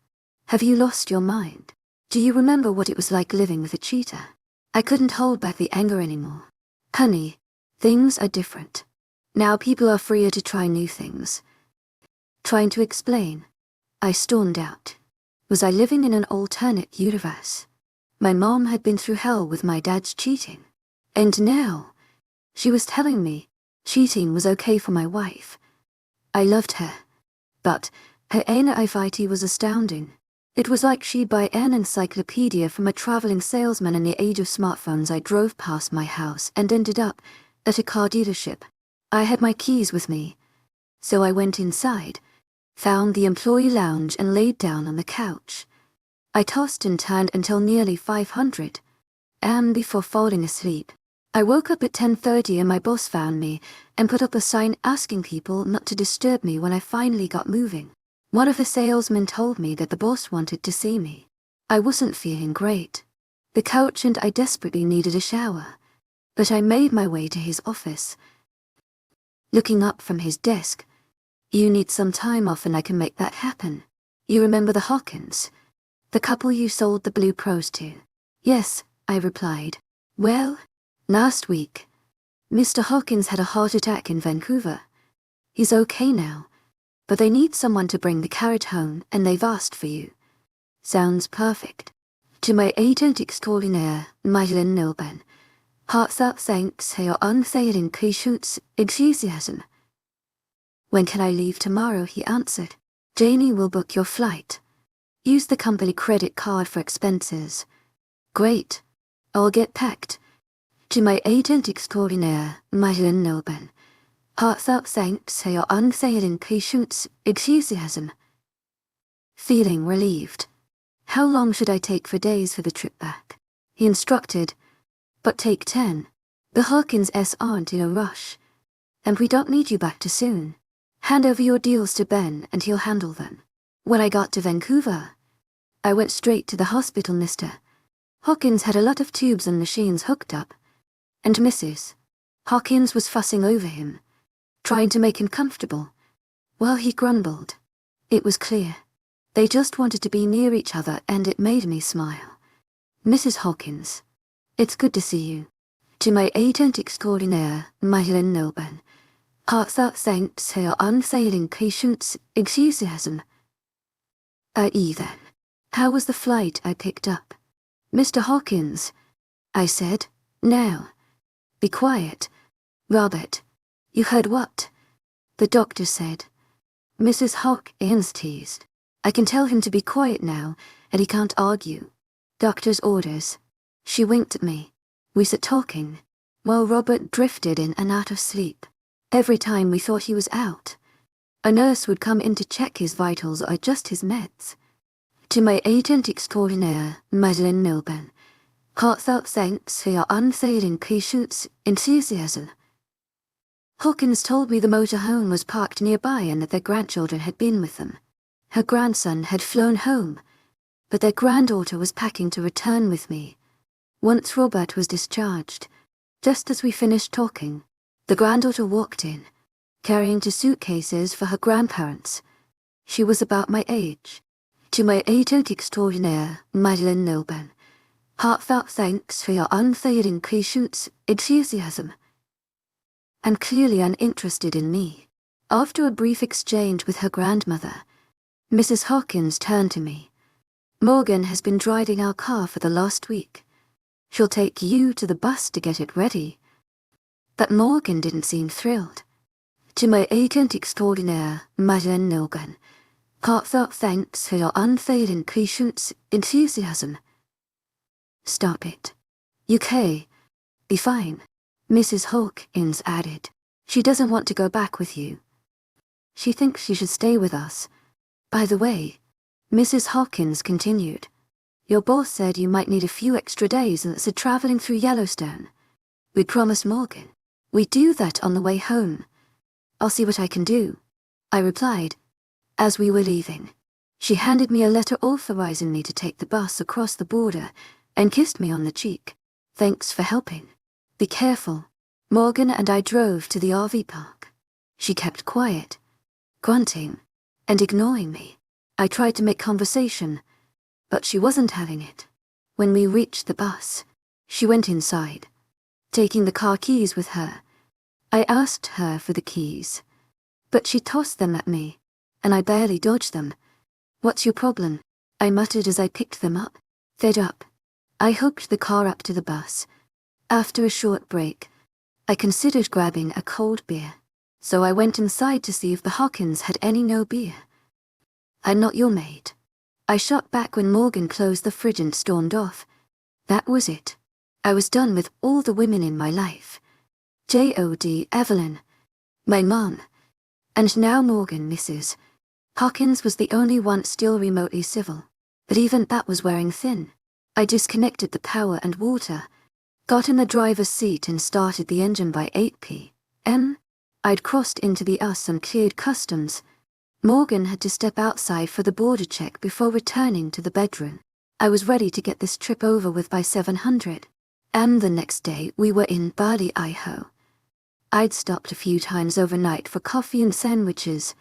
S1: Have you lost your mind? Do you remember what it was like living with a cheater? I couldn't hold back the anger anymore. Honey, things are different. Now people are freer to try new things. Trying to explain. I stormed out. Was I living in an alternate universe? My mom had been through hell with my dad's cheating. And now, she was telling me cheating was okay for my wife. I loved her. But her naivety was astounding. It was like she'd buy an encyclopedia from a traveling salesman in the age of smartphones. I drove past my house and ended up at a car dealership. I had my keys with me, so I went inside, found the employee lounge and laid down on the couch. I tossed and turned until nearly 500 a.m. before falling asleep. I woke up at 10:30 and my boss found me and put up a sign asking people not to disturb me when I finally got moving. One of the salesmen told me that the boss wanted to see me. I wasn't feeling great. The couch and I desperately needed a shower, but I made my way to his office. Looking up from his desk, you need some time off and I can make that happen. You remember the Hawkins? The couple you sold the Blue Pros to? Yes, I replied. Well, last week, Mr. Hawkins had a heart attack in Vancouver. He's okay now, but they need someone to bring the carriage home and they've asked for you. Sounds perfect. To my agent extraordinaire, Madeline Milburn, heartfelt thanks for your unfailing patience, enthusiasm. When can I leave tomorrow? He answered. Janie will book your flight. Use the company credit card for expenses. Great. I'll get packed. To my agent extraordinaire, Madeline Milburn, heartfelt thanks for your unfailing patience, enthusiasm. Feeling relieved. How long should I take for days for the trip back? He instructed, but take 10. The Hawkins aren't in a rush, and we don't need you back too soon. Hand over your deals to Ben and he'll handle them. When I got to Vancouver, I went straight to the hospital. Mr. Hawkins had a lot of tubes and machines hooked up, and Mrs. Hawkins was fussing over him, trying to make him comfortable, while he grumbled. It was clear. They just wanted to be near each other and it made me smile. Mrs. Hawkins, it's good to see you. To my agent extraordinaire, Madeline Milburn, heartfelt thanks for your unfailing patience, enthusiasm. Then. How was the flight I picked up? Mr. Hawkins, I said. Now. Be quiet. Robert, you heard what? The doctor said. Mrs. Hawkins teased. I can tell him to be quiet now, and he can't argue. Doctor's orders. She winked at me. We sat talking, while Robert drifted in and out of sleep. Every time we thought he was out, a nurse would come in to check his vitals or adjust his meds. To my agent extraordinaire, Madeline Milburn, heartfelt thanks for your unfailing patience, enthusiasm. Hawkins told me the motorhome was parked nearby and that their grandchildren had been with them. Her grandson had flown home, but their granddaughter was packing to return with me. Once Robert was discharged, just as we finished talking, the granddaughter walked in, carrying 2 suitcases for her grandparents. She was about my age. To my agent extraordinaire, Madeline Milburn, heartfelt thanks for your unfailing patience, enthusiasm. And clearly uninterested in me. After a brief exchange with her grandmother, Mrs. Hawkins turned to me. Morgan has been driving our car for the last week. She'll take you to the bus to get it ready. But Morgan didn't seem thrilled. To my agent extraordinaire, Madeline Milburn, heartfelt thanks for your unfailing patience, enthusiasm. Stop it. UK. Be fine. Mrs. Hawkins added. She doesn't want to go back with you. She thinks you should stay with us. By the way, Mrs. Hawkins continued, your boss said you might need a few extra days and said traveling through Yellowstone. We promised Morgan. We'd do that on the way home. I'll see what I can do, I replied. As we were leaving, she handed me a letter authorizing me to take the bus across the border and kissed me on the cheek. Thanks for helping. Be careful. Morgan and I drove to the RV park. She kept quiet, grunting, and ignoring me. I tried to make conversation, but she wasn't having it. When we reached the bus, she went inside, taking the car keys with her. I asked her for the keys, but she tossed them at me, and I barely dodged them. What's your problem? I muttered as I picked them up. Fed up, I hooked the car up to the bus. After a short break, I considered grabbing a cold beer, so I went inside to see if the Hawkins had any no beer. I'm not your maid. I shot back when Morgan closed the fridge and stormed off. That was it. I was done with all the women in my life. J.O.D. Evelyn, my mom, and now Morgan, Mrs. Hawkins was the only one still remotely civil, but even that was wearing thin. I disconnected the power and water, got in the driver's seat and started the engine by 8 p.m. I'd crossed into the US and cleared customs. Morgan had to step outside for the border check before returning to the bedroom. I was ready to get this trip over with by 700. The next day we were in Bali, Idaho. I'd stopped a few times overnight for coffee and sandwiches,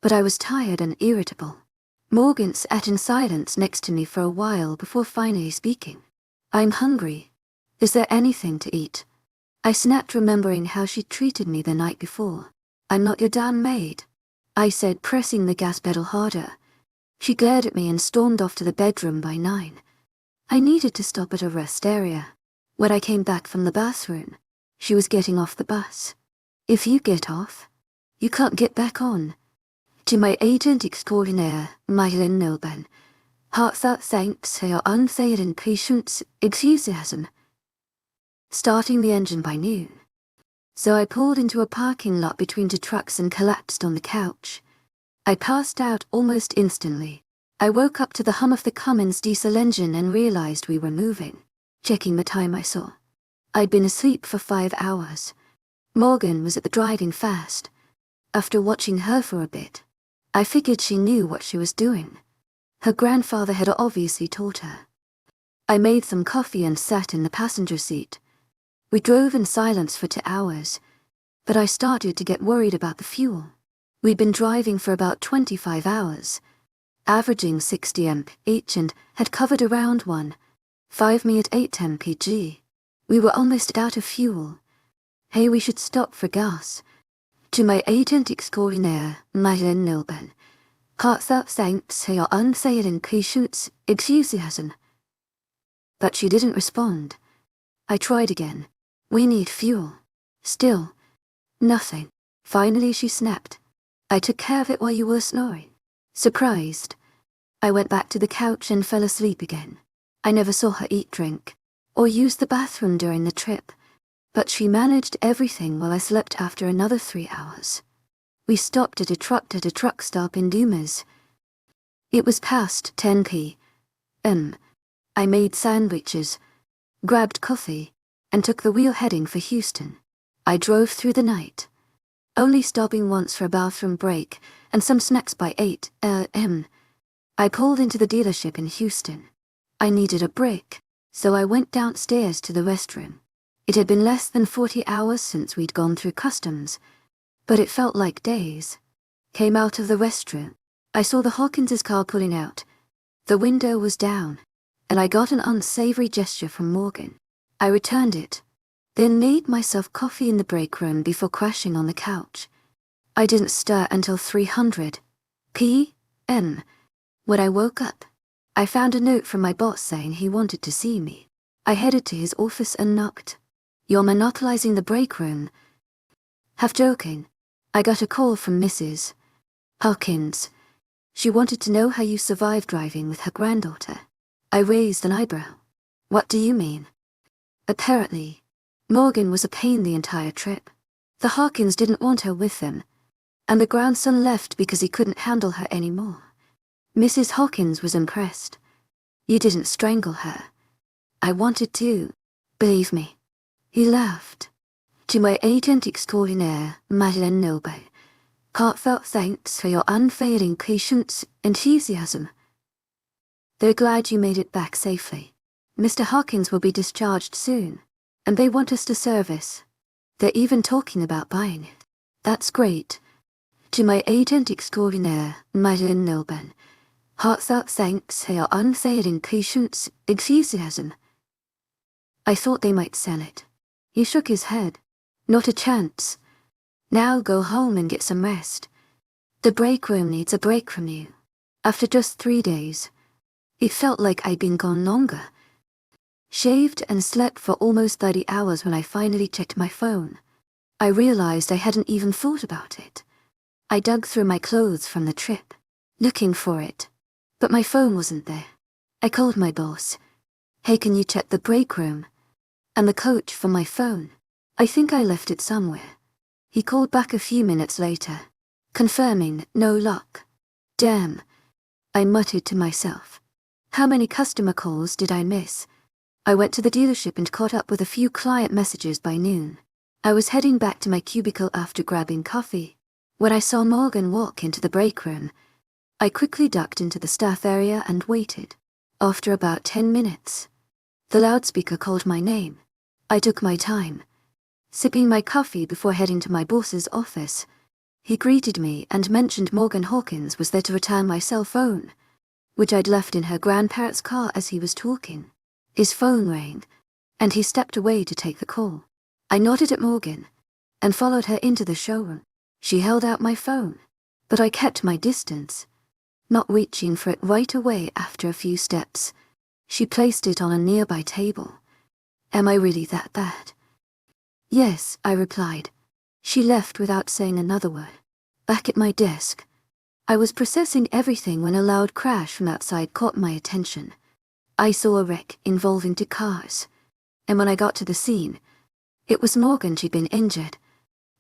S1: but I was tired and irritable. Morgan sat in silence next to me for a while before finally speaking. I'm hungry. Is there anything to eat? I snapped, remembering how she treated me the night before. I'm not your damn maid, I said, pressing the gas pedal harder. She glared at me and stormed off to the bedroom by 9. I needed to stop at a rest area. When I came back from the bathroom, she was getting off the bus. If you get off, you can't get back on. To my agent extraordinaire, Marilyn Nilben, heartfelt thanks for your unfailing patience, enthusiasm. Starting the engine by noon. So I pulled into a parking lot between 2 trucks and collapsed on the couch. I passed out almost instantly. I woke up to the hum of the Cummins diesel engine and realized we were moving. Checking the time, I saw I'd been asleep for 5 hours. Morgan was at the driving fast. After watching her for a bit, I figured she knew what she was doing. Her grandfather had obviously taught her. I made some coffee and sat in the passenger seat. We drove in silence for 2 hours, but I started to get worried about the fuel. We'd been driving for about 25 hours, averaging 60 mph each, and had covered around 1.5 mi at 8 mpg. We were almost out of fuel. Hey, we should stop for gas. To my agent extraordinaire, Marilyn Nilben, heartfelt thanks for your unfailing patience, enthusiasm. But she didn't respond. I tried again. We need fuel. Still, nothing. Finally she snapped. I took care of it while you were snoring. Surprised, I went back to the couch and fell asleep again. I never saw her eat, drink, or use the bathroom during the trip, but she managed everything while I slept. After another 3 hours, we stopped at a truck stop in Dumas. It was past 10 p.m. I made sandwiches, grabbed coffee, and took the wheel heading for Houston. I drove through the night, only stopping once for a bathroom break and some snacks by 8 a.m. I pulled into the dealership in Houston. I needed a break, so I went downstairs to the restroom. It had been less than 40 hours since we'd gone through customs, but it felt like days. Came out of the restroom. I saw the Hawkins' car pulling out. The window was down, and I got an unsavory gesture from Morgan. I returned it, then made myself coffee in the break room before crashing on the couch. I didn't stir until 300 p.m. When I woke up, I found a note from my boss saying he wanted to see me. I headed to his office and knocked. You're monopolizing the break room. Half joking, I got a call from Mrs. Hawkins. She wanted to know how you survived driving with her granddaughter. I raised an eyebrow. What do you mean? Apparently, Morgan was a pain the entire trip. The Hawkins didn't want her with them. and the grandson left because he couldn't handle her anymore. Mrs. Hawkins was impressed. You didn't strangle her. I wanted to. Believe me. He laughed. To my agent extraordinaire, Madeleine Noble, heartfelt thanks for your unfailing patience, enthusiasm. They're glad you made it back safely. Mr. Hawkins will be discharged soon, and they want us to service. They're even talking about buying it. That's great. To my agent extraordinaire, Madeleine Noble, heartfelt thanks for your unfailing patience, enthusiasm. I thought they might sell it. He shook his head. Not a chance. Now go home and get some rest. The break room needs a break from you. After just 3 days. It felt like I'd been gone longer. Shaved and slept for almost 30 hours when I finally checked my phone. I realized I hadn't even thought about it. I dug through my clothes from the trip, looking for it. But my phone wasn't there. I called my boss. Hey, can you check the break room? And the coach for my phone. I think I left it somewhere. He called back a few minutes later, confirming no luck. Damn, I muttered to myself. How many customer calls did I miss? I went to the dealership and caught up with a few client messages by noon. I was heading back to my cubicle after grabbing coffee, when I saw Morgan walk into the break room. I quickly ducked into the staff area and waited. After about 10 minutes, the loudspeaker called my name. I took my time, sipping my coffee before heading to my boss's office. He greeted me and mentioned Morgan Hawkins was there to return my cell phone, which I'd left in her grandparents' car as he was talking. His phone rang, and he stepped away to take the call. I nodded at Morgan and followed her into the showroom. She held out my phone, but I kept my distance, not reaching for it right away. After a few steps, she placed it on a nearby table. Am I really that bad? Yes, I replied. She left without saying another word. Back at my desk, I was processing everything when a loud crash from outside caught my attention. I saw a wreck involving 2 cars, and when I got to the scene, it was Morgan. She'd been injured,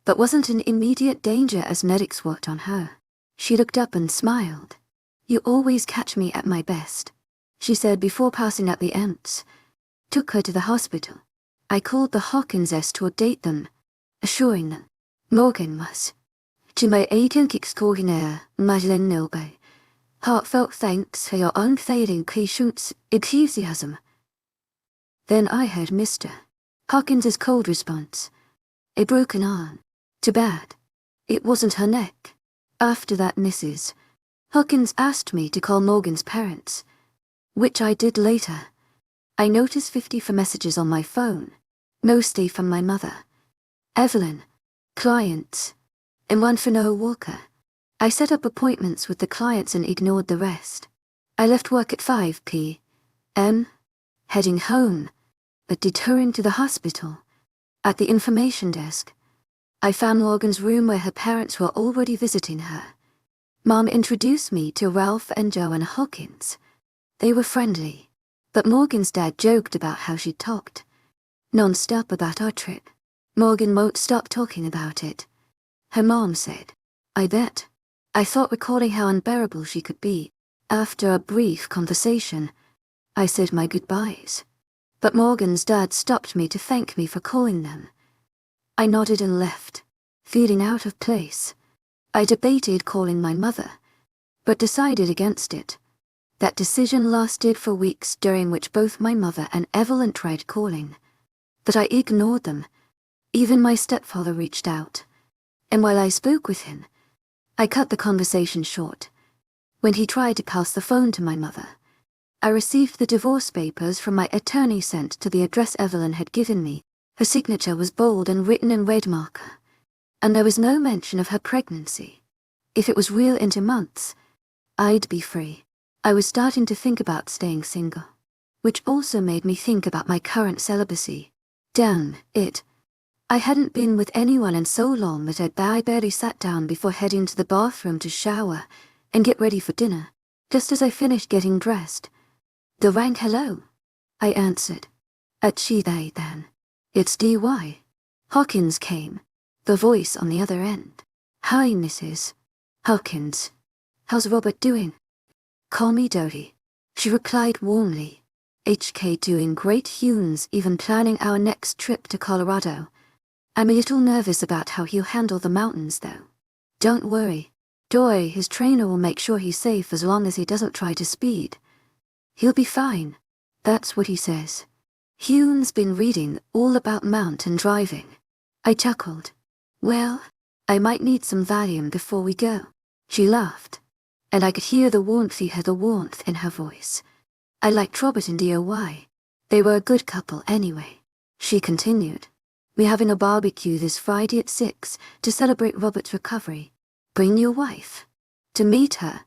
S1: but wasn't in immediate danger as medics worked on her. She looked up and smiled. You always catch me at my best, she said before passing out the ants. Took her to the hospital. I called the Hawkinses to update them, assuring them Morgan was. To my agent extraordinaire, Madeleine Noble, heartfelt thanks for your unfailing patience, enthusiasm. Then I heard Mr. Hawkins's cold response. A broken arm. Too bad. It wasn't her neck. After that, Mrs. Hawkins asked me to call Morgan's parents, which I did later. I noticed 54 messages on my phone, mostly from my mother, Evelyn, clients, and one for Noah Walker. I set up appointments with the clients and ignored the rest. I left work at 5 p.m., heading home, but detouring to the hospital. At the information desk, I found Morgan's room where her parents were already visiting her. Mom introduced me to Ralph and Joanne Hawkins. They were friendly, but Morgan's dad joked about how she talked non-stop about our trip. Morgan won't stop talking about it. Her mom said, I bet. I thought, recalling how unbearable she could be. After a brief conversation, I said my goodbyes. But Morgan's dad stopped me to thank me for calling them. I nodded and left, feeling out of place. I debated calling my mother, but decided against it. That decision lasted for weeks, during which both my mother and Evelyn tried calling, but I ignored them. Even my stepfather reached out, and while I spoke with him, I cut the conversation short. When he tried to pass the phone to my mother, I received the divorce papers from my attorney sent to the address Evelyn had given me. Her signature was bold and written in red marker, and there was no mention of her pregnancy. If it was real into months, I'd be free. I was starting to think about staying single, which also made me think about my current celibacy. Damn it. I hadn't been with anyone in so long that I barely sat down before heading to the bathroom to shower and get ready for dinner. Just as I finished getting dressed, the rang. Hello, I answered. They then. It's D.Y. Hawkins came, the voice on the other end. Hi, Mrs. Hawkins. How's Robert doing? Call me Dodie. She replied warmly. HK doing great, Humes, even planning our next trip to Colorado. I'm a little nervous about how he'll handle the mountains, though. Don't worry. Doy, his trainer, will make sure he's safe as long as he doesn't try to speed. He'll be fine. That's what he says. Hume's been reading all about mountain driving. I chuckled. Well, I might need some Valium before we go. She laughed, and I could hear the warmth in her voice. I liked Robert and DOY. They were a good couple anyway. She continued. We're having a barbecue this Friday at 6 to celebrate Robert's recovery. Bring your wife. To meet her.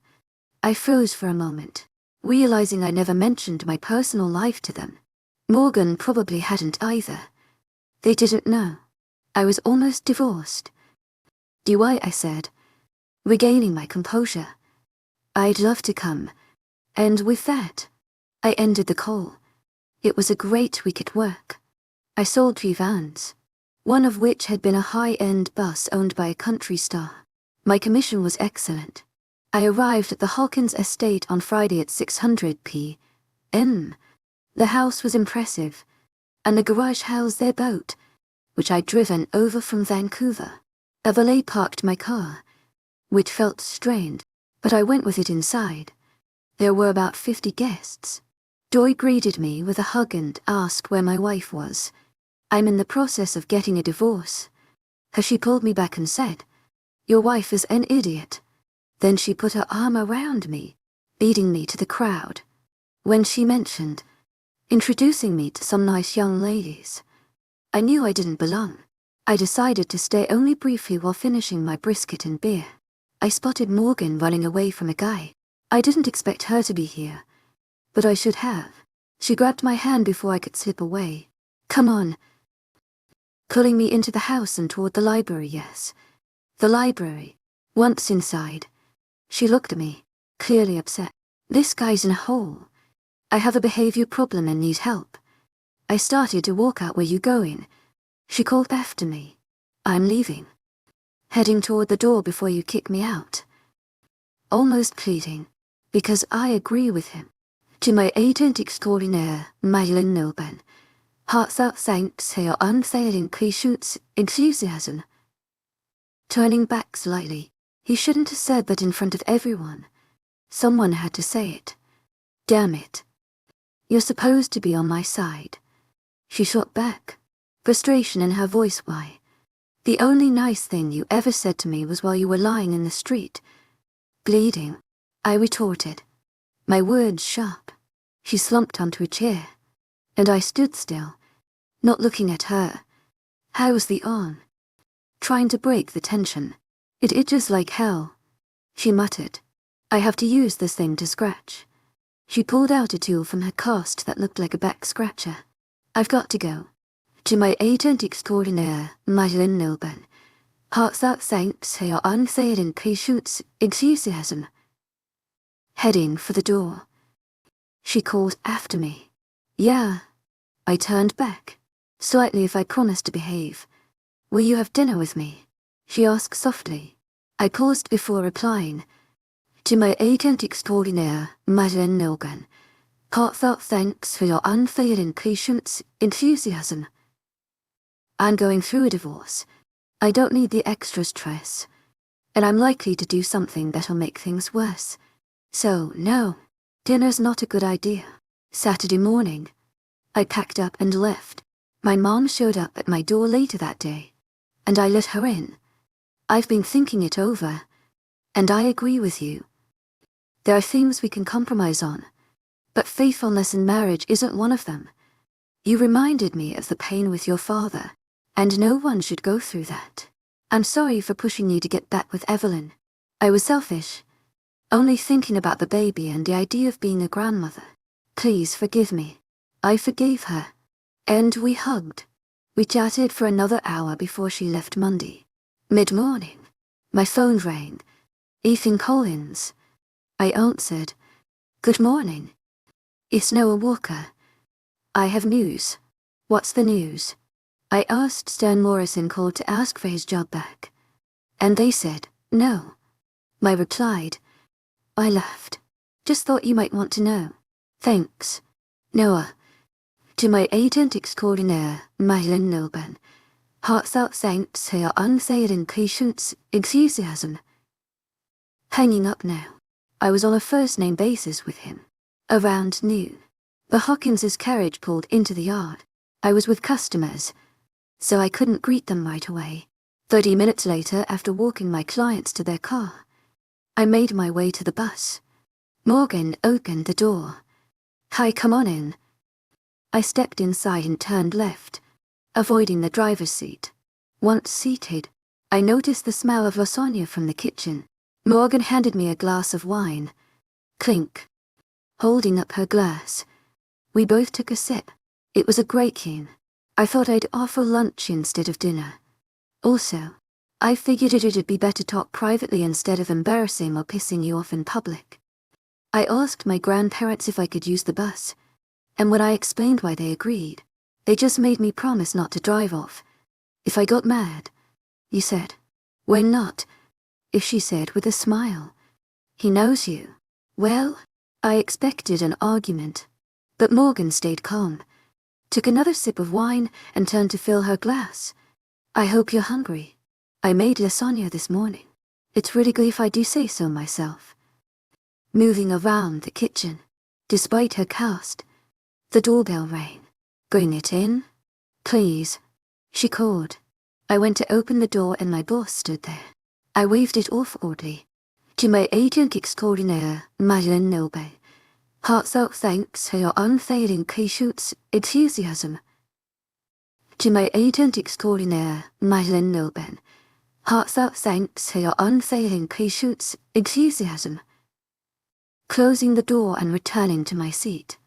S1: I froze for a moment, realizing I never mentioned my personal life to them. Morgan probably hadn't either. They didn't know. I was almost divorced. DY, I said, regaining my composure. I'd love to come. And with that, I ended the call. It was a great week at work. I sold 3 vans, one of which had been a high-end bus owned by a country star. My commission was excellent. I arrived at the Hawkins estate on Friday at 600 p.m. The house was impressive, and the garage housed their boat, which I'd driven over from Vancouver. A valet parked my car, which felt strained, but I went with it inside. There were about 50 guests. Doy greeted me with a hug and asked where my wife was. I'm in the process of getting a divorce. She pulled me back and said, Your wife is an idiot. Then she put her arm around me, leading me to the crowd. When she mentioned introducing me to some nice young ladies, I knew I didn't belong. I decided to stay only briefly while finishing my brisket and beer. I spotted Morgan running away from a guy. I didn't expect her to be here, but I should have. She grabbed my hand before I could slip away. Come on. Pulling me into the house and toward the library, yes. The library. Once inside, she looked at me, clearly upset. This guy's in a hole. I have a behavior problem and need help. I started to walk out. Where you going? She called after me. I'm leaving. Heading toward the door before you kick me out. Almost pleading, because I agree with him. To my agent extraordinaire, Madeline Nilban. Heartfelt thanks for your unfailing patience, enthusiasm. Turning back slightly, he shouldn't have said that in front of everyone. Someone had to say it. Damn it. You're supposed to be on my side. She shot back, frustration in her voice. Why? The only nice thing you ever said to me was while you were lying in the street, bleeding, I retorted, my words sharp. She slumped onto a chair, and I stood still, not looking at her. How was the arm? Trying to break the tension. It itches like hell. She muttered, I have to use this thing to scratch. She pulled out a tool from her cast that looked like a back scratcher. I've got to go. To my agent extraordinaire, Madeline Nilban. Heartfelt thanks for your unfailing patience, enthusiasm. Heading for the door. She called after me. Yeah. I turned back, slightly if I promised to behave. Will you have dinner with me? She asked softly. I paused before replying. To my agent extraordinaire, Madeline Nilban. Heartfelt thanks for your unfailing patience, enthusiasm. I'm going through a divorce. I don't need the extra stress. And I'm likely to do something that'll make things worse. So, no, dinner's not a good idea. Saturday morning, I packed up and left. My mom showed up at my door later that day, and I let her in. I've been thinking it over, and I agree with you. There are things we can compromise on, but faithfulness in marriage isn't one of them. You reminded me of the pain with your father, and no one should go through that. I'm sorry for pushing you to get back with Evelyn. I was selfish, only thinking about the baby and the idea of being a grandmother. Please forgive me. I forgave her, and we hugged. We chatted for another hour before she left Monday. Mid-morning, my phone rang. Ethan Collins. I answered. Good morning. It's Noah Walker. I have news. What's the news? I asked. Stan Morrison called to ask for his job back. And they said, no. I replied, I laughed. Just thought you might want to know. Thanks. Noah. To my agent extraordinaire, Madeline Nilben. Heartfelt thanks for your unfailing patience, enthusiasm. Hanging up now. I was on a first-name basis with him. Around noon, the Hawkinses' carriage pulled into the yard. I was with customers, so I couldn't greet them right away. 30 minutes later, after walking my clients to their car, I made my way to the bus. Morgan opened the door. Hi, come on in. I stepped inside and turned left, avoiding the driver's seat. Once seated, I noticed the smell of lasagna from the kitchen. Morgan handed me a glass of wine. Clink. Holding up her glass. We both took a sip. It was a great tune. I thought I'd offer lunch instead of dinner. Also, I figured it'd be better talk privately instead of embarrassing or pissing you off in public. I asked my grandparents if I could use the bus, and when I explained why they agreed, they just made me promise not to drive off. If I got mad, you said. Why not? If she said with a smile. He knows you. Well, I expected an argument, but Morgan stayed calm, took another sip of wine and turned to fill her glass. I hope you're hungry. I made lasagna this morning. It's really good if I do say so myself. Moving around the kitchen, despite her cast, the doorbell rang. Bring it in, please, she called. I went to open the door and my boss stood there. I waved it off oddly. To my agent extraordinaire, Madeline Nilbe. Heartfelt thanks for your unfailing patience, enthusiasm. To my agent extraordinaire, Madeline Nilben. Heartfelt thanks for your unfailing patience, enthusiasm. Closing the door and returning to my seat.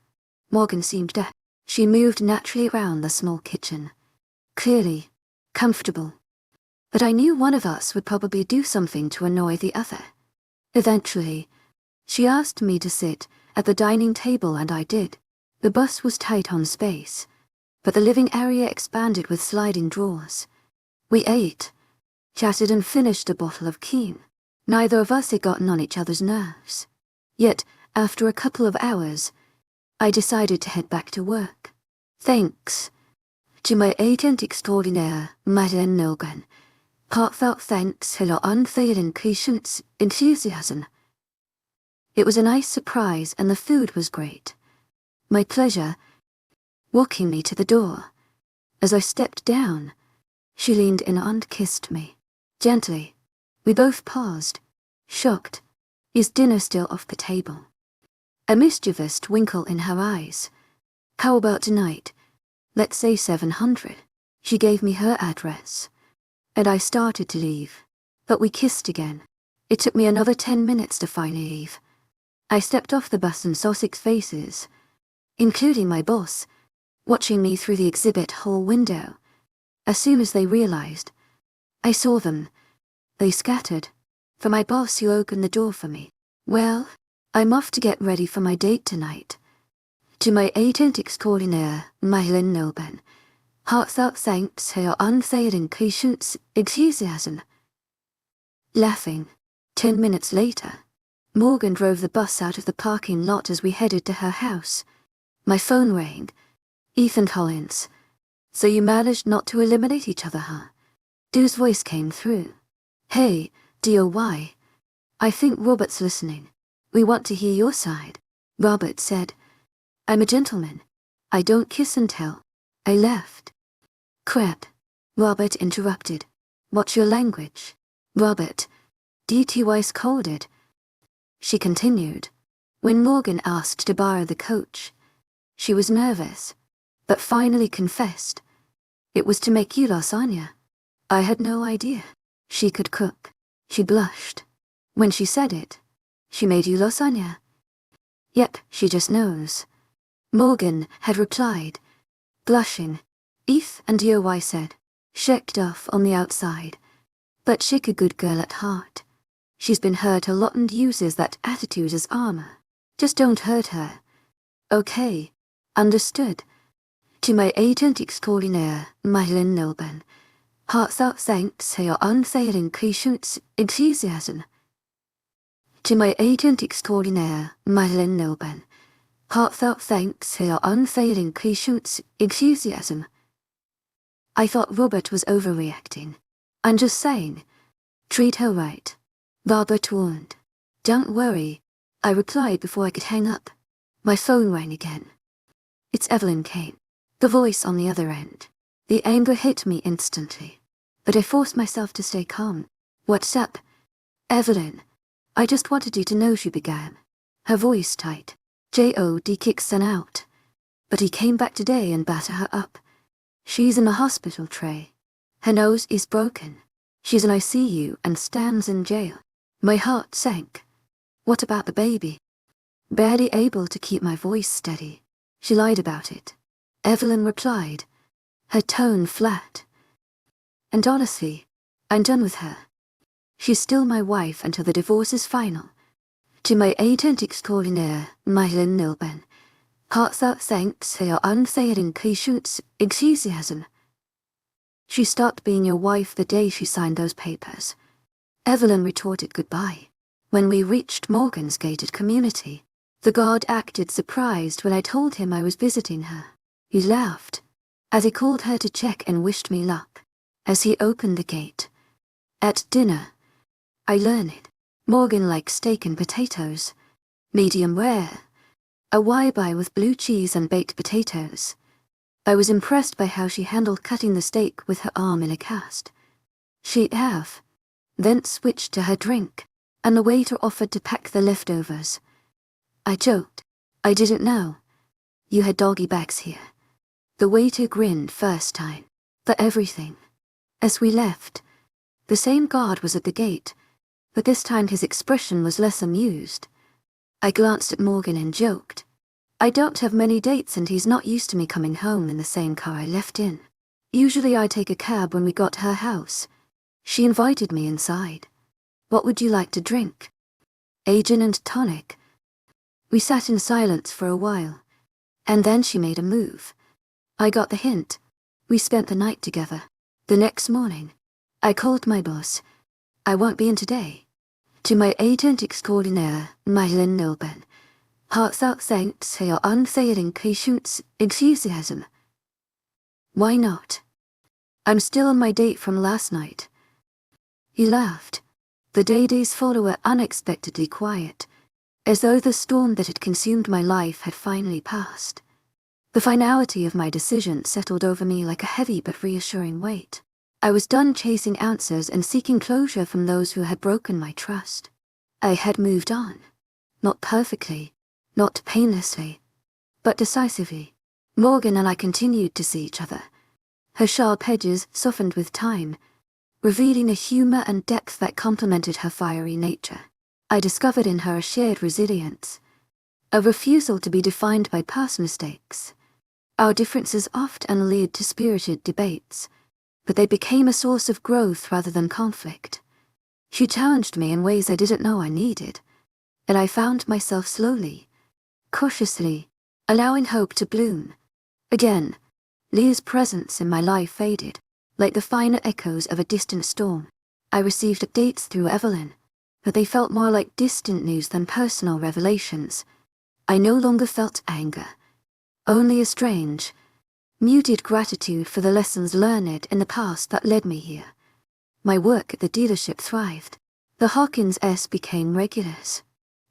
S1: Morgan seemed deaf. She moved naturally around the small kitchen. Clearly, comfortable. But I knew one of us would probably do something to annoy the other. Eventually, she asked me to sit at the dining table and I did. The bus was tight on space, but the living area expanded with sliding drawers. We ate, chatted and finished a bottle of Keen. Neither of us had gotten on each other's nerves. Yet, after a couple of hours, I decided to head back to work. Thanks. To my agent extraordinaire, Madeleine Nilgren. Heartfelt thanks for your unfailing patience, enthusiasm. It was a nice surprise and the food was great. My pleasure, walking me to the door. As I stepped down, she leaned in and kissed me. Gently. We both paused, shocked. Is dinner still off the table? A mischievous twinkle in her eyes. How about tonight? Let's say 700. She gave me her address. And I started to leave. But we kissed again. It took me another 10 minutes to finally leave. I stepped off the bus and saw 6 faces, including my boss, watching me through the exhibit hall window. As soon as they realized, I saw them. They scattered. For my boss who opened the door for me. Well, I'm off to get ready for my date tonight. To my agent extraordinaire, Madeline Nilben. Heartfelt thanks for your unfailing patience, enthusiasm. Laughing. 10 minutes later, Morgan drove the bus out of the parking lot as we headed to her house. My phone rang. Ethan Collins. So you managed not to eliminate each other, huh? Du's voice came through. Hey, DOY. I think Robert's listening. We want to hear your side. Robert said. I'm a gentleman. I don't kiss and tell. I left. Crap. Robert interrupted. What's your language? Robert. DTY scolded. She continued. When Morgan asked to borrow the coach, she was nervous, but finally confessed. It was to make you lasagna. I had no idea. She could cook. She blushed. When she said it, she made you lasagna. Yep, she just knows. Morgan had replied, blushing. Eth and DOY said, checked off on the outside, but she's a good girl at heart. She's been hurt a lot and uses that attitude as armor. Just don't hurt her. Okay, understood. To my agent extraordinaire, Madeline Nilben. Heartfelt thanks for your unfailing patience, enthusiasm. To my agent extraordinaire, Madeleine Nilben, heartfelt thanks for your unfailing patience, enthusiasm. I thought Robert was overreacting. I'm just saying, treat her right. Robert warned. Don't worry, I replied before I could hang up. My phone rang again. It's Evelyn Kane, the voice on the other end. The anger hit me instantly, but I forced myself to stay calm. What's up? Evelyn, I just wanted you to know, she began. Her voice tight. J.O.D. kicks Son out. But he came back today and battered her up. She's in the hospital, Trey. Her nose is broken. She's in ICU and stands in jail. My heart sank. What about the baby? Barely able to keep my voice steady. She lied about it. Evelyn replied, her tone flat. And honestly, I'm done with her. She's still my wife until the divorce is final. To my agent extraordinaire, Madeleine Nilben, heartfelt thanks for your unfailing patience, enthusiasm. She stopped being your wife the day she signed those papers. Evelyn retorted goodbye. When we reached Morgan's gated community, the guard acted surprised when I told him I was visiting her. He laughed as he called her to check and wished me luck. As he opened the gate. At dinner, I learned Morgan likes steak and potatoes. Medium rare. A ribeye with blue cheese and baked potatoes. I was impressed by how she handled cutting the steak with her arm in a cast. She'd have, then switched to her drink, and the waiter offered to pack the leftovers. I joked. I didn't know. You had doggy bags here. The waiter grinned first time. For everything. As we left, the same guard was at the gate, but this time his expression was less amused. I glanced at Morgan and joked. I don't have many dates and he's not used to me coming home in the same car I left in. Usually I take a cab when we got to her house. She invited me inside. What would you like to drink? A gin and tonic. We sat in silence for a while, and then she made a move. I got the hint. We spent the night together. The next morning, I called my boss. I won't be in today. To my agent extraordinaire, Madeleine Nilben, heartfelt thanks for your unfailing patience, enthusiasm. Why not? I'm still on my date from last night. He laughed. The days followed were unexpectedly quiet, as though the storm that had consumed my life had finally passed. The finality of my decision settled over me like a heavy but reassuring weight. I was done chasing answers and seeking closure from those who had broken my trust. I had moved on. Not perfectly, not painlessly, but decisively. Morgan and I continued to see each other. Her sharp edges softened with time, revealing a humor and depth that complemented her fiery nature. I discovered in her a shared resilience, a refusal to be defined by past mistakes. Our differences often led to spirited debates, but they became a source of growth rather than conflict. She challenged me in ways I didn't know I needed, and I found myself slowly, cautiously, allowing hope to bloom. Again, Leah's presence in my life faded, like the finer echoes of a distant storm. I received updates through Evelyn, but they felt more like distant news than personal revelations. I no longer felt anger, only a strange, muted gratitude for the lessons learned in the past that led me here. My work at the dealership thrived. The Hawkinses became regulars.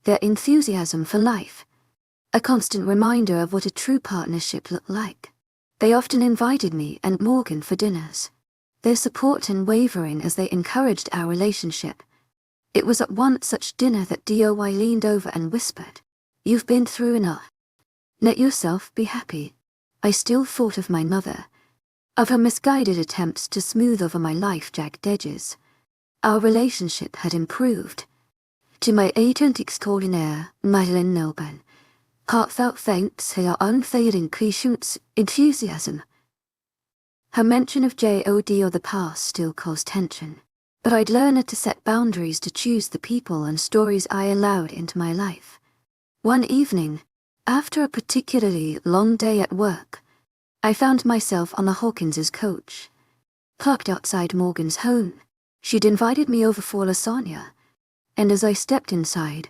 S1: Their enthusiasm for life, a constant reminder of what a true partnership looked like. They often invited me and Morgan for dinners, their support unwavering as they encouraged our relationship. It was at one such dinner that DOI leaned over and whispered, "You've been through enough. Let yourself be happy." I still thought of my mother, of her misguided attempts to smooth over my life-jagged edges. Our relationship had improved. To my agent extraordinaire, Madeleine Nilben, heartfelt thanks for your unfailing patience, enthusiasm. Her mention of J.O.D. or the past still caused tension, but I'd learned to set boundaries to choose the people and stories I allowed into my life. One evening, after a particularly long day at work, I found myself on the Hawkins' coach. Parked outside Morgan's home, she'd invited me over for lasagna, and as I stepped inside,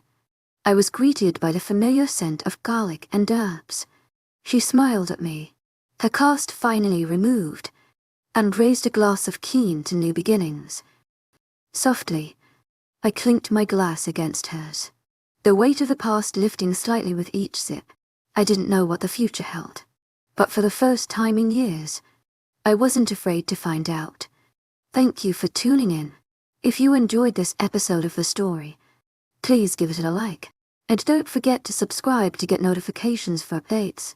S1: I was greeted by the familiar scent of garlic and herbs. She smiled at me, her cast finally removed, and raised a glass of keen to new beginnings. Softly, I clinked my glass against hers, the weight of the past lifting slightly with each sip. I didn't know what the future held, but for the first time in years, I wasn't afraid to find out. Thank you for tuning in. If you enjoyed this episode of the story, please give it a like, and don't forget to subscribe to get notifications for updates.